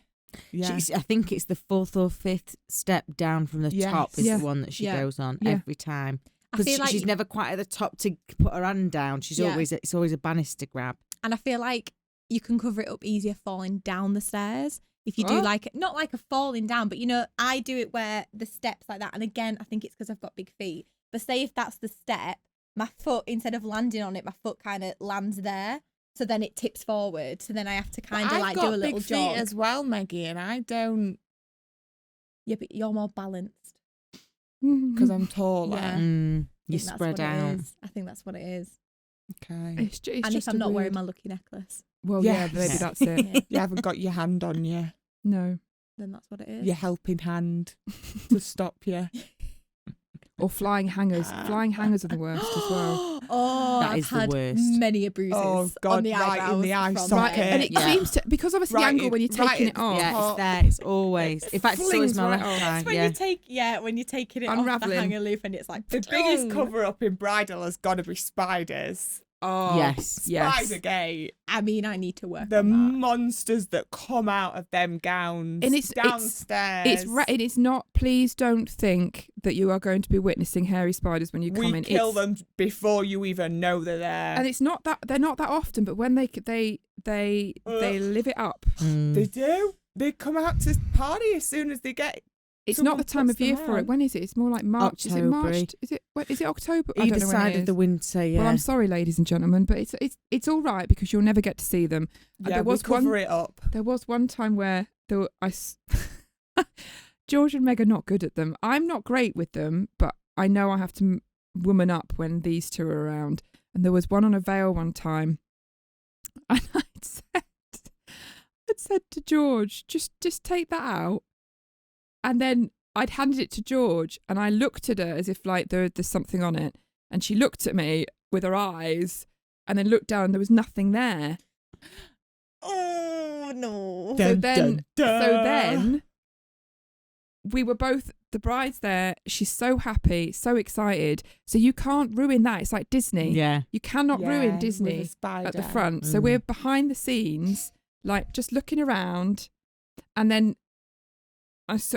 Yeah. I think it's the 4th or 5th step down from the top is Yeah. the one that she Yeah. goes on Yeah. every time. I Because feel like she's never quite at the top to put her hand down. She's Yeah. it's always a banister grab. And I feel like you can cover it up easier falling down the stairs. If you do Oh. like, not like a falling down, but I do it where the steps like that. And again, I think it's because I've got big feet. But say if that's the step, my foot, instead of landing on it, my foot kind of lands there. So then it tips forward. So then I have to kind of like do a little big jog. feet as well, Maggie, and I don't Yeah, but you're more balanced. because I'm taller. Yeah. You I think that's spread what it out. is. I think that's what it is. Okay. It's And just if I'm a not wearing weird- my lucky necklace, well, Yes. yeah, maybe Yeah. that's it. yeah, You haven't got your hand on you, No, then that's what it is. your helping hand to stop you. or flying hangers. Flying hangers are the worst as well. Oh, That I've is the had worst. many a bruises Oh, God, on the right in eyebrows the eye from socket. that. And it Yeah. seems to, because obviously the Right angle in- when you're right taking in- it off. Yeah, Oh. it's there. It's always. In fact, so flings is my right left off. eye. It's when Yeah. when you're taking it off Unravelling. the hanger loop and it's like The biggest boom. cover up in bridal has got to be spiders. Oh, Yes. yes. Spidergate. I mean, I need to work The on that. monsters that come out of them gowns And it's downstairs. It is not. Please don't think that you are going to be witnessing hairy spiders when you come we in. kill It's- them before you even know they're there. and it's not that they're not that often, but when they live it up. Mm. They do. They come out to party as soon as they get. It's Someone not the time puts of year them for it. on. When is it? It's more like March. Is it March? October-y. Is it October? I Either don't know when side it of the is. winter, yeah. Well, I'm sorry, ladies and gentlemen, but it's all right because you'll never get to see them. Yeah, there we was cover one. it up. There was one time where George and Meg are not good at them. I'm not great with them, but I know I have to woman up when these two are around. And there was one on a veil one time, and I'd said to George, just take that out, and then I'd handed it to George, and I looked at her as if like there's something on it, and she looked at me with her eyes, and then looked down, and there was nothing there. Oh no! So then we were both, the bride's there. She's so happy, so excited. So you can't ruin that. It's like Disney. Yeah. You cannot Yeah, ruin with Disney a spider. at the front. So we're behind the scenes, like just looking around, and then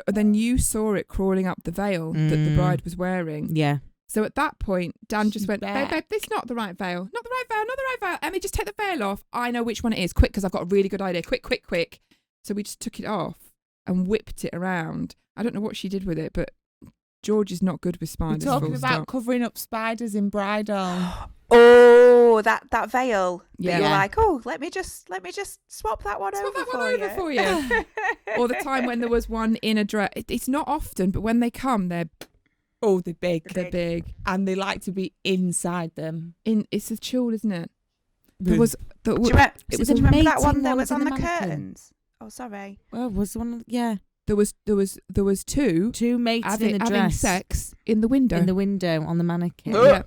then you saw it crawling up the veil that the bride was wearing. Yeah. So at that point, Dan just She's went, back. babe, this is not the right veil. Not the right veil, not the right veil. Emily, just take the veil off. I know which one it is. Quick, because I've got a really good idea. Quick. So we just took it off and whipped it around. I don't know what she did with it, but George is not good with We're spiders. talking full about stop. covering up spiders in bridal. Oh, that veil. Yeah. That you're Yeah. like, oh, let me just swap that one Swap over that for one you. over for you. Or the time when there was one in a dress. It's not often, but when they come, they're Oh, they're big. big. And they like to be inside them. It's a chill, isn't it? There was Do you remember, it was do you remember that one mating that ones was in on the the mannequin? curtains? Oh, sorry. Well, was one. Yeah. there was two Two mates in a having dress sex in the window. in the window on the mannequin.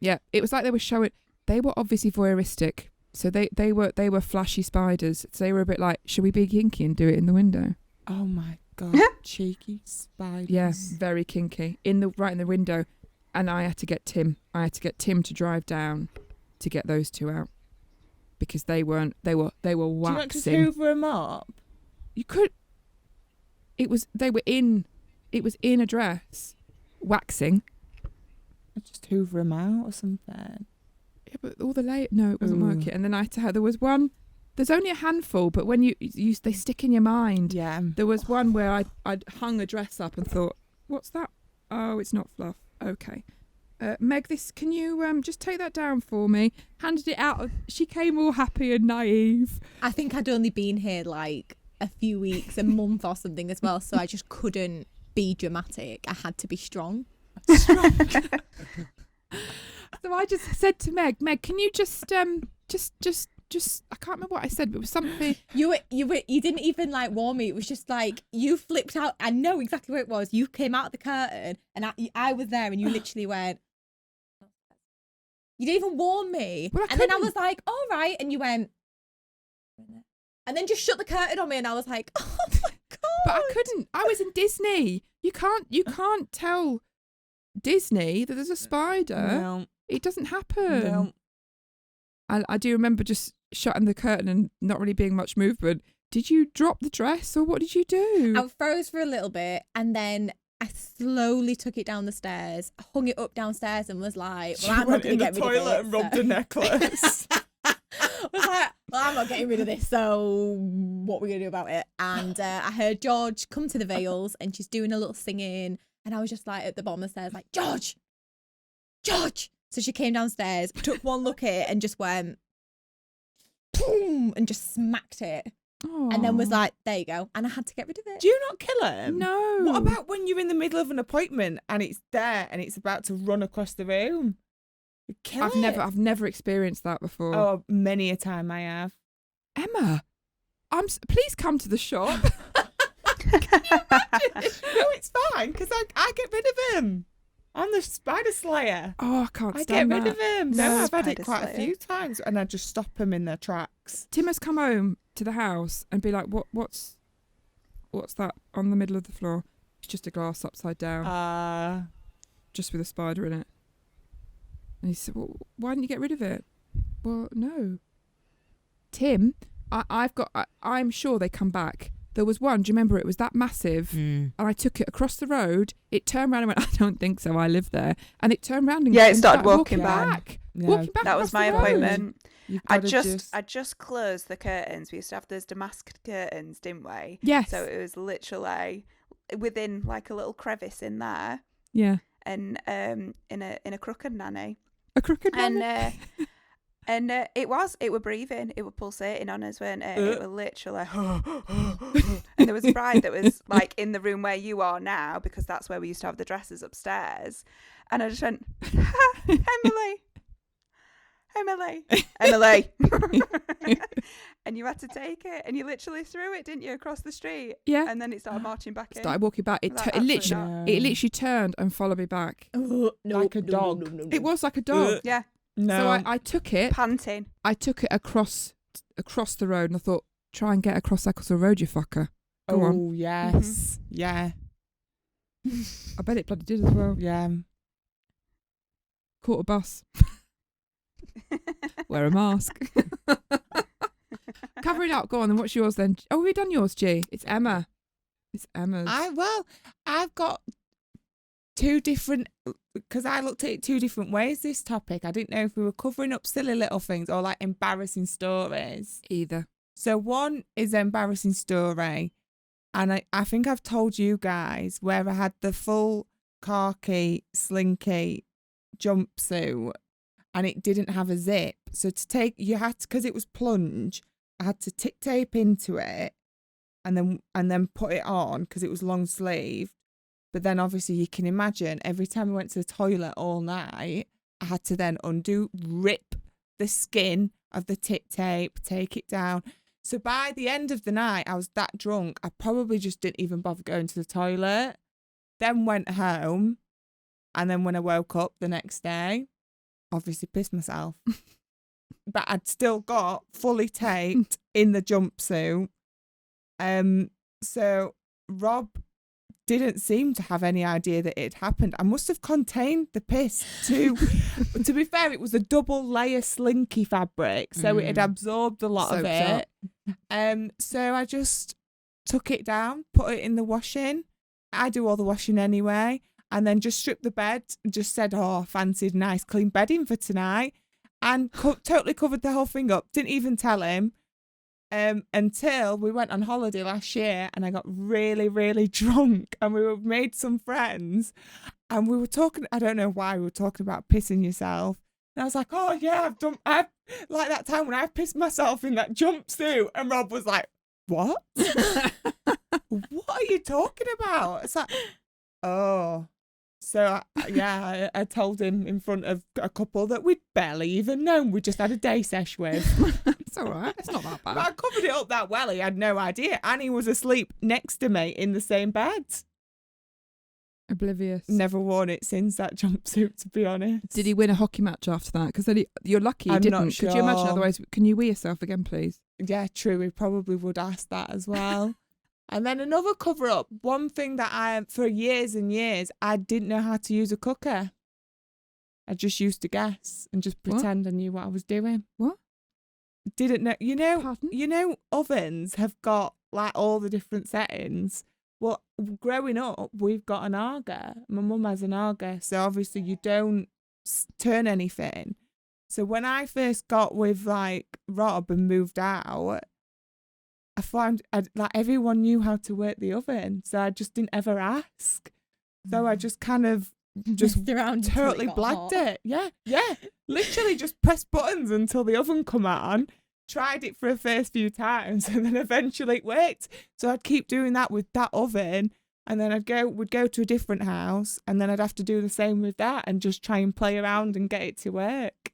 Yeah. It was like they were showing. They were obviously voyeuristic, so they were flashy spiders. So they were a bit like, should we be kinky and do it in the window? Oh my God. Cheeky spiders. Yeah, very kinky right in the window. And I had to get Tim. To drive down to get those two out because they weren't. They were Do you want to waxing. hoover them up? You could. It was in a dress, waxing. Or just hoover them out or something? Yeah, but all the no, it wasn't Ooh. working. And then I had to have. There was one. There's only a handful, but when they stick in your mind. Yeah. There was one where I'd hung a dress up and thought, what's that? Oh, it's not fluff. Okay. Meg, can you just take that down for me? Handed it out. She came all happy and naive. I think I'd only been here like a few weeks, a month or something as well, so I just couldn't be dramatic. I had to be strong. So I just said to Meg, can you just I can't remember what I said, but it was something. You didn't even like warn me. It was just like you flipped out. I know exactly what it was. You came out of the curtain and I was there and you literally went. You didn't even warn me. Well, and then I was like, all right. And you went. And then just shut the curtain on me and I was like, oh my God. But I couldn't. I was in Disney. You can't tell Disney that there's a spider. No. It doesn't happen. No. I do remember just shutting the curtain and not really being much movement. Did you drop the dress or what did you do? I froze for a little bit and then I slowly took it down the stairs, hung it up downstairs and was like, well, I'm not going to get rid of it. Went in the toilet and rubbed a necklace. I was like, well, I'm not getting rid of this, so what are we going to do about it? And I heard George come to the Vales and she's doing a little singing and I was just like at the bottom of the stairs like, George! So she came downstairs, took one look at it and just went, boom, and just smacked it. And then was like, there you go. And I had to get rid of it. Do you not kill him? No. What about when you're in the middle of an appointment and it's there and it's about to run across the room? You kill it. I've never experienced that before. Oh, many a time I have. Emma, please come to the shop. Can you imagine? No, it's fine because I get rid of him. I'm the spider slayer. Oh, I can't I stand get rid that. of him. No, No, I've had it spider quite a slayer. few times and I just stop them in their tracks. Tim has come home to the house and be like, what's that on the middle of the floor? It's just a glass upside down, just with a spider in it. And he said, well, why didn't you get rid of it? Well, no. Tim, I'm sure they come back. There was one, do you remember? It was that massive, and I took it across the road. It turned around and went, I don't think so, I live there. And it turned around and Yeah, it and started walking back. Yeah. Walking back That across was my the road. appointment. You've I gotta just closed the curtains. We used to have those damask curtains, didn't we? Yes. So it was literally within like a little crevice in there, Yeah. and in a crooked nanny, A crooked and one. and it were breathing, it were pulsating on us, weren't it? It were literally, and there was a bride that was like in the room where you are now because that's where we used to have the dresses upstairs, and I just went, Emily, and you had to take it, and you literally threw it, didn't you, across the street? Yeah. And then it started marching back in. Started walking back. It Like, literally turned and followed me back. Like a dog. It was like a dog. Yeah, No. So I took it. panting. I took it across the road, and I thought, try and get across that the road, you fucker. Go on. Oh, yes. Yeah. I bet it bloody did as well. Yeah. Caught a bus. Wear a mask. Cover it up. Go on. Then what's yours then? Oh, we've done yours, G. It's Emma. It's Emma's. I've got two different, because I looked at it two different ways, this topic. I didn't know if we were covering up silly little things or like embarrassing stories. Either. So one is embarrassing story, and I think I've told you guys where I had the full khaki slinky jumpsuit and it didn't have a zip. So you had to, because it was plunge, I had to tick tape into it and then put it on because it was long sleeved. But then obviously you can imagine every time I went to the toilet all night, I had to then rip the skin of the tick tape, take it down. So by the end of the night, I was that drunk, I probably just didn't even bother going to the toilet. Then went home. And then when I woke up the next day, obviously pissed myself. But I'd still got fully taped in the jumpsuit. So Rob didn't seem to have any idea that it had happened. I must have contained the piss too. To be fair, it was a double layer slinky fabric, so it had absorbed a lot of Soaked it. So I just took it down, put it in the washing. I do all the washing anyway, and then just stripped the bed and just said, I fancied nice clean bedding for tonight, and totally covered the whole thing up. Didn't even tell him. Until we went on holiday last year and I got really, really drunk and we made some friends and we were talking, I don't know why we were talking about pissing yourself. And I was like, oh yeah, I've like that time when I pissed myself in that jumpsuit. And Rob was like, what? What are you talking about? It's like, oh. So I told him in front of a couple that we'd barely even known. We just had a day sesh with. It's all right. It's not that But bad. I covered it up that well. He had no idea. And he was asleep next to me in the same bed. Oblivious. Never worn it since, that jumpsuit, to be honest. Did he win a hockey match after that? Because you're lucky he I'm not didn't. Could you imagine? sure. Otherwise, can you wee yourself again, please? Yeah, true. He probably would ask that as well. And then another cover up. One thing that for years and years, I didn't know how to use a cooker. I just used to guess and just What? pretend I knew what I was doing. What? Didn't know. Pardon? You know, ovens have got like all the different settings. Well, growing up, we've got an Arga. My mum has an Arga, so obviously you don't turn anything. So when I first got with like Rob and moved out, I found like everyone knew how to work the oven, so I just didn't ever ask. So I just kind of just Messed around until totally got blagged hot. it. Yeah. Literally just pressed buttons until the oven come on. Tried it for the first few times and then eventually it worked. So I'd keep doing that with that oven, and then would go to a different house, and then I'd have to do the same with that and just try and play around and get it to work.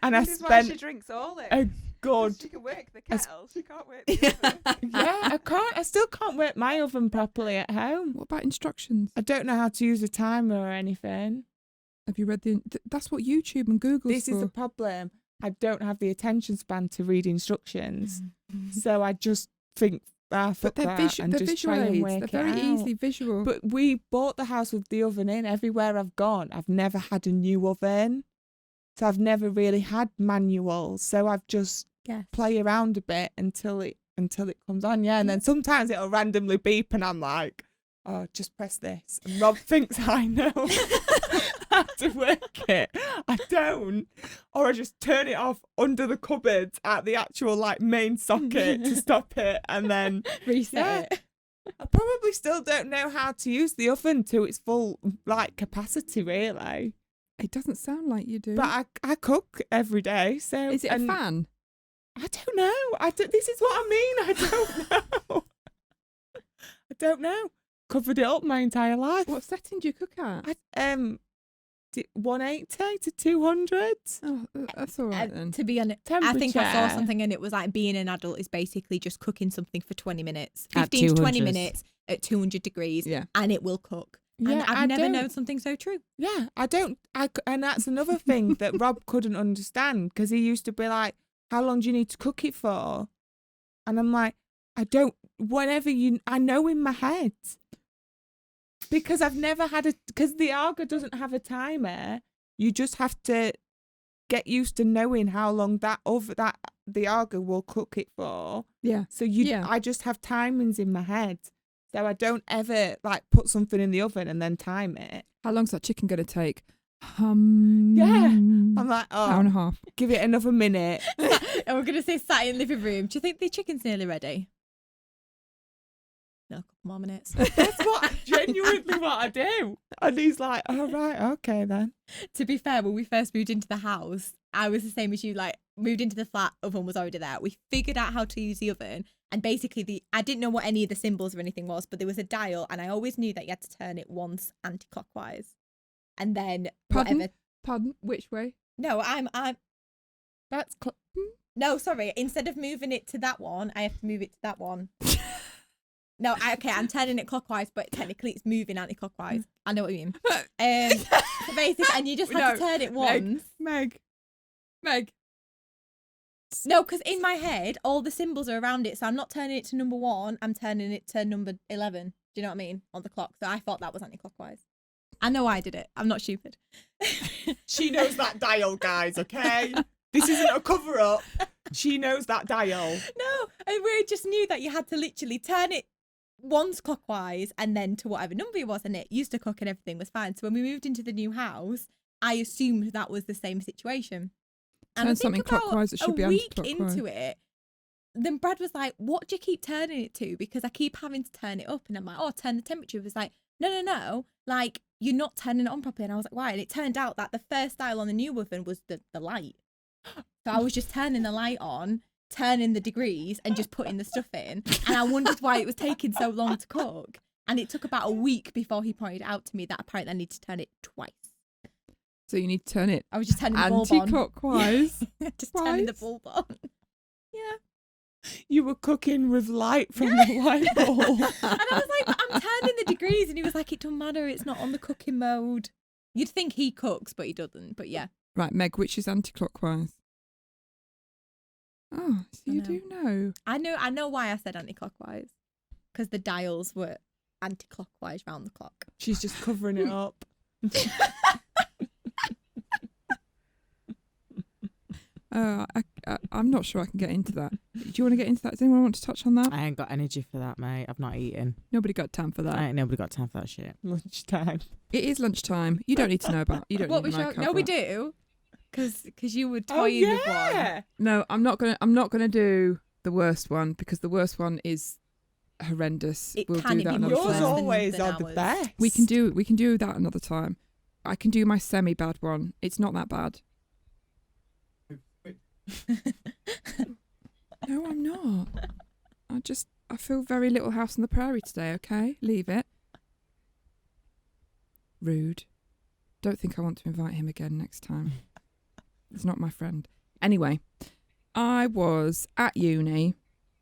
And I This is why she spent drinks all it. a good She can work the kettle. She can't work the oven. I still can't work my oven properly at home. What about instructions? I don't know how to use a timer or anything. Have you read that's what YouTube and Google. This is the problem. I don't have the attention span to read instructions. So I just think, fuck But they're, that, and they're just visual try and aids. work They're it very out. easily visual. But we bought the house with the oven in. Everywhere I've gone, I've never had a new oven. So I've never really had manuals. So I've just play around a bit until it comes on. Yeah. And then sometimes it'll randomly beep and I'm like, oh, just press this. And Rob thinks I know how to work it. I don't. Or I just turn it off under the cupboard at the actual like main socket to stop it, and then Reset it. I probably still don't know how to use the oven to its full like capacity, really. It doesn't sound like you do. But I cook every day, so Is it a fan? I don't know. This is what I mean. I don't know. I don't know. Covered it up my entire life. What setting do you cook at? 180 to 200. Oh, that's all right then. To be honest, I think I saw Temperature. something and it was like being an adult is basically just cooking something for 20 minutes. At 15 to 20 200. minutes at 200 degrees Yeah. and it will cook. Yeah, and I've I never don't- known something so true. Yeah, I don't. And that's another thing that Rob couldn't understand, because he used to be like, "How long do you need to cook it for?" And I'm like, "I don't. I know in my head." Because I've never had because the Arga doesn't have a timer. You just have to get used to knowing how long the Arga will cook it for. Yeah. So Yeah. I just have timings in my head. So I don't ever like put something in the oven and then time it. How long's that chicken going to take? Yeah. I'm like, hour and a oh, half. give it another minute. And we're going to say sat in living room. Do you think the chicken's nearly ready? No, a couple more minutes. That's genuinely what I do. And he's like, oh, right, okay then. To be fair, when we first moved into the house, I was the same as you, like moved into the flat, oven was already there. We figured out how to use the oven, and basically I didn't know what any of the symbols or anything was, but there was a dial and I always knew that you had to turn it once anti-clockwise. And then whatever. Pardon? Which way? No, I'm That's no, sorry. Instead of moving it to that one, I have to move it to that one. No, I'm turning it clockwise, but technically it's moving anti-clockwise. I know what you mean. So basically, and you just have to turn it once. Meg. No, because in my head, all the symbols are around it. So I'm not turning it to number 1. I'm turning it to number 11. Do you know what I mean? On the clock. So I thought that was anti-clockwise. I know I did it. I'm not stupid. She knows that dial, guys, okay? This isn't a cover-up. She knows that dial. No, and we just knew that you had to literally turn it once clockwise and then to whatever number it was, and it used to cook and everything was fine. So when we moved into the new house, I assumed that was the same situation. And Turn I something think about clockwise, it should be a week anti-clockwise. into it, then Brad was like, what do you keep turning it to? Because I keep having to turn it up. And I'm like, oh, turn the temperature. It was like, no. Like, you're not turning it on properly. And I was like, why? And it turned out that the first dial on the new oven was the light. So I was just turning the light on, turning the degrees and just putting the stuff in. And I wondered why it was taking so long to cook. And it took about a week before he pointed out to me that apparently I need to turn it twice. So you need to turn it I was just turning the bulb on. anti-clockwise. Just turning the Twice? bulb on. Yeah. You were cooking with light from the light bulb. And I was like, I'm turning the degrees. And he was like, it don't matter. It's not on the cooking mode. You'd think he cooks, but he doesn't. But yeah. Right, Meg, which is anti-clockwise? Oh, so you do know. I know why I said anti-clockwise. Because the dials were anti-clockwise round the clock. She's just covering it up. I'm not sure I can get into that. Do you want to get into that? Does anyone want to touch on that? I ain't got energy for that, mate. I've not eaten. Nobody got time for that. I ain't nobody got time for that shit. Lunchtime. It is lunchtime. You don't need to know about. You don't. What need we to know show? No, we do. Because you were Oh, toying with one. yeah. No, I'm not gonna do the worst one because the worst one is horrendous. It We'll can do that be another worse Yours time. than always are the ours. best. We can do that another time. I can do my semi bad one. It's not that bad. No, I'm not. I feel very Little House on the Prairie today. Okay, leave it. Rude. Don't think I want to invite him again next time. He's not my friend. Anyway, I was at uni.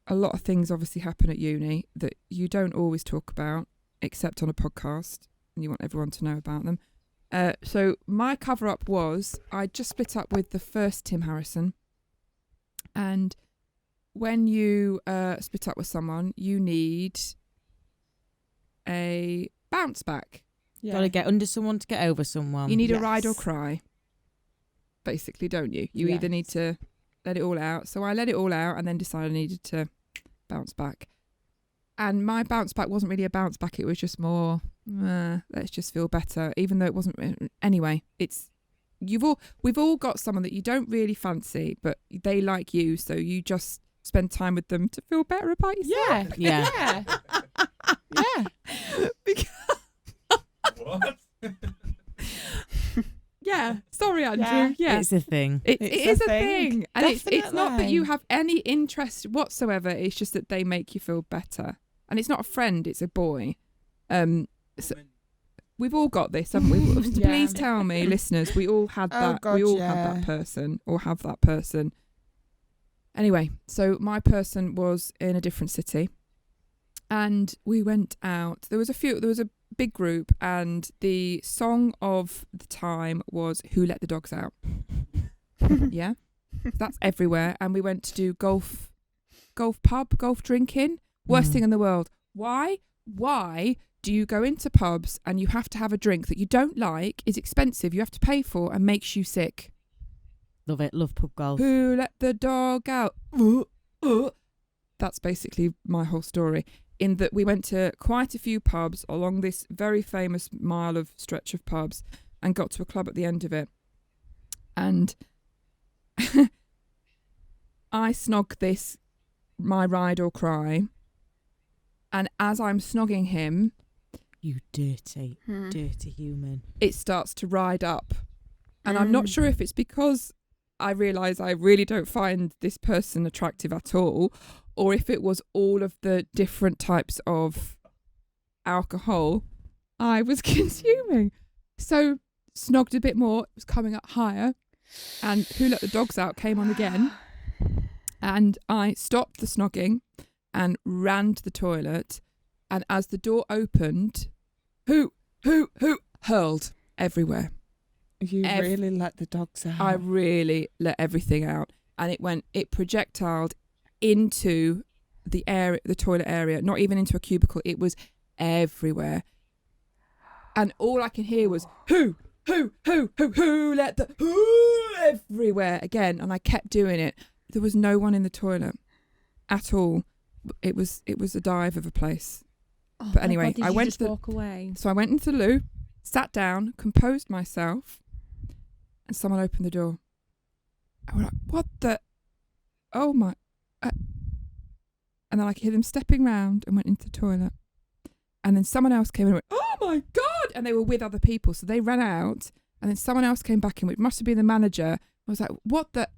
A lot of things obviously happen at uni that you don't always talk about, except on a podcast, and you want everyone to know about them. So my cover-up was I just split up with the first Tim Harrison. And when you split up with someone, you need a bounce back. Yeah. Got to get under someone to get over someone. You need a ride or Yes. cry, basically, don't you? You Yes. either need to let it all out. So I let it all out and then decided I needed to bounce back. And my bounce back wasn't really a bounce back. It was just more, let's just feel better, even though it wasn't. Anyway, we've all got someone that you don't really fancy, but they like you. So you just spend time with them to feel better about yourself. Yeah. Yeah. Yeah. Yeah. Because What? yeah, sorry, Andrew. Yeah. Yeah, It's a thing. It It's is a a thing. thing. And it's not that you Definitely. have any interest whatsoever. It's just that they make you feel better. And it's not a friend, it's a boy. So we've all got this, haven't we? Yeah. Please tell me, listeners, we all had Oh, that. God, we all yeah. had that person or have that person. Anyway, so my person was in a different city. And we went out. There was a big group, and the song of the time was "Who Let the Dogs Out." Yeah, that's everywhere. And we went to do golf pub, golf drinking. Worst thing in the world. Why do you go into pubs and you have to have a drink that you don't like, is expensive, you have to pay for, and makes you sick? Love it. Love pub golf. Who let the dog out? That's basically my whole story. In that we went to quite a few pubs along this very famous mile of stretch of pubs and got to a club at the end of it. And I snog my ride or cry. And as I'm snogging him, You dirty, dirty human. it starts to ride up. And I'm not sure if it's because I realise I really don't find this person attractive at all, or if it was all of the different types of alcohol I was consuming. So snogged a bit more, it was coming up higher, and Who Let the Dogs Out came on again. And I stopped the snogging and ran to the toilet. And as the door opened, who hurled everywhere. You really let the dogs out. I really let everything out, and it projectiled into the toilet area, not even into a cubicle. It was everywhere, and all I can hear was who let the who everywhere again, and I kept doing it. There was no one in the toilet at all. It was a dive of a place. Oh But my anyway, God, did I you went just to the- walk away. So I went into the loo, sat down, composed myself, and someone opened the door. I was like, what the? Oh my. And then I could hear them stepping round and went into the toilet. And then someone else came in and went, oh my God! And they were with other people. So they ran out. And then someone else came back in, which must have been the manager. I was like, what the?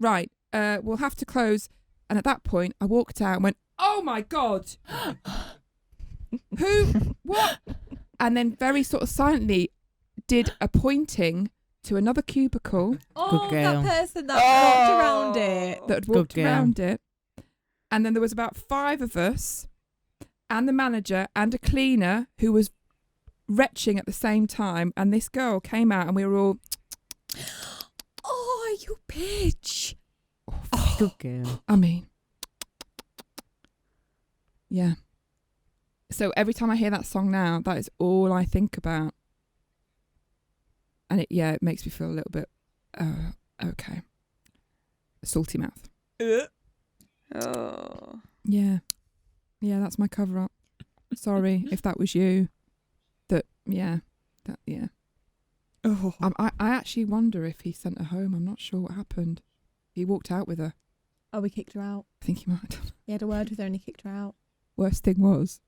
Right, we'll have to close. And at that point, I walked out and went, oh my God! Who? What? And then very sort of silently did a pointing to another cubicle Oh, girl. that person that walked around it. that had Good walked girl. around it. And then there was about 5 of us and the manager and a cleaner who was retching at the same time. And this girl came out and we were all, Oh, you bitch. Good girl. I mean, yeah. So every time I hear that song now, that is all I think about. And it makes me feel a little bit, okay. Salty mouth. Oh. Yeah. Yeah, that's my cover up. Sorry if that was you. Yeah. Oh. I actually wonder if he sent her home. I'm not sure what happened. He walked out with her. Oh, we kicked her out. I think he might have done. He had a word with her and he kicked her out. Worst thing was,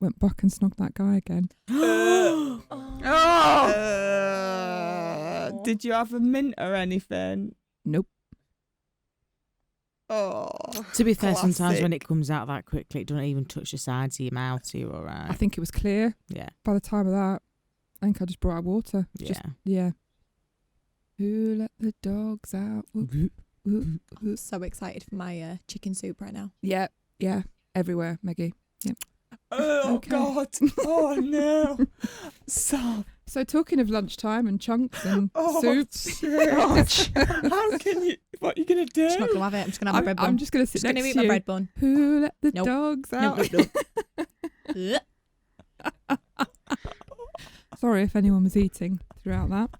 went back and snogged that guy again. Did you have a mint or anything? Nope. Oh. To be fair, sometimes classic. when it comes out that quickly, it doesn't even touch the sides of your mouth, so you're all right. I think it was clear Yeah. by the time of that. I think I just brought out water. Just, yeah. Who let the dogs out? Whoop, whoop, I'm whoop. so excited for my chicken soup right now. Yeah. Everywhere, Maggie. Oh, Okay. God. Oh, no. So. So talking of lunchtime and chunks and soups. Shit. How can you? What are you going to do? I'm just not going to have it. I'm just going to have a bread bun. I'm just going to sit just going next to eat to my you. bread bun. Who let the Nope. dogs out? Nope. Sorry if anyone was eating throughout that.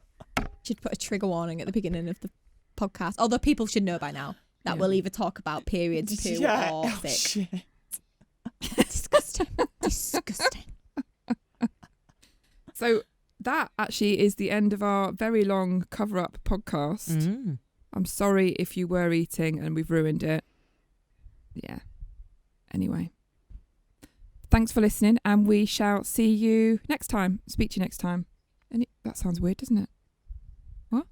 Should put a trigger warning at the beginning of the podcast. Although people should know by now that Yeah. we'll either talk about periods, poo, Yeah. or Oh, sick. shit. Disgusting. Disgusting. So that actually is the end of our very long cover-up podcast. Mm. I'm sorry if you were eating and we've ruined it. Yeah. Anyway. Thanks for listening and we shall see you next time. Speak to you next time. That sounds weird, doesn't it? What?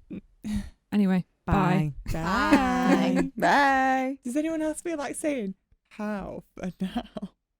Anyway. Bye. Bye. Bye. Bye. Does anyone else feel like saying how for now?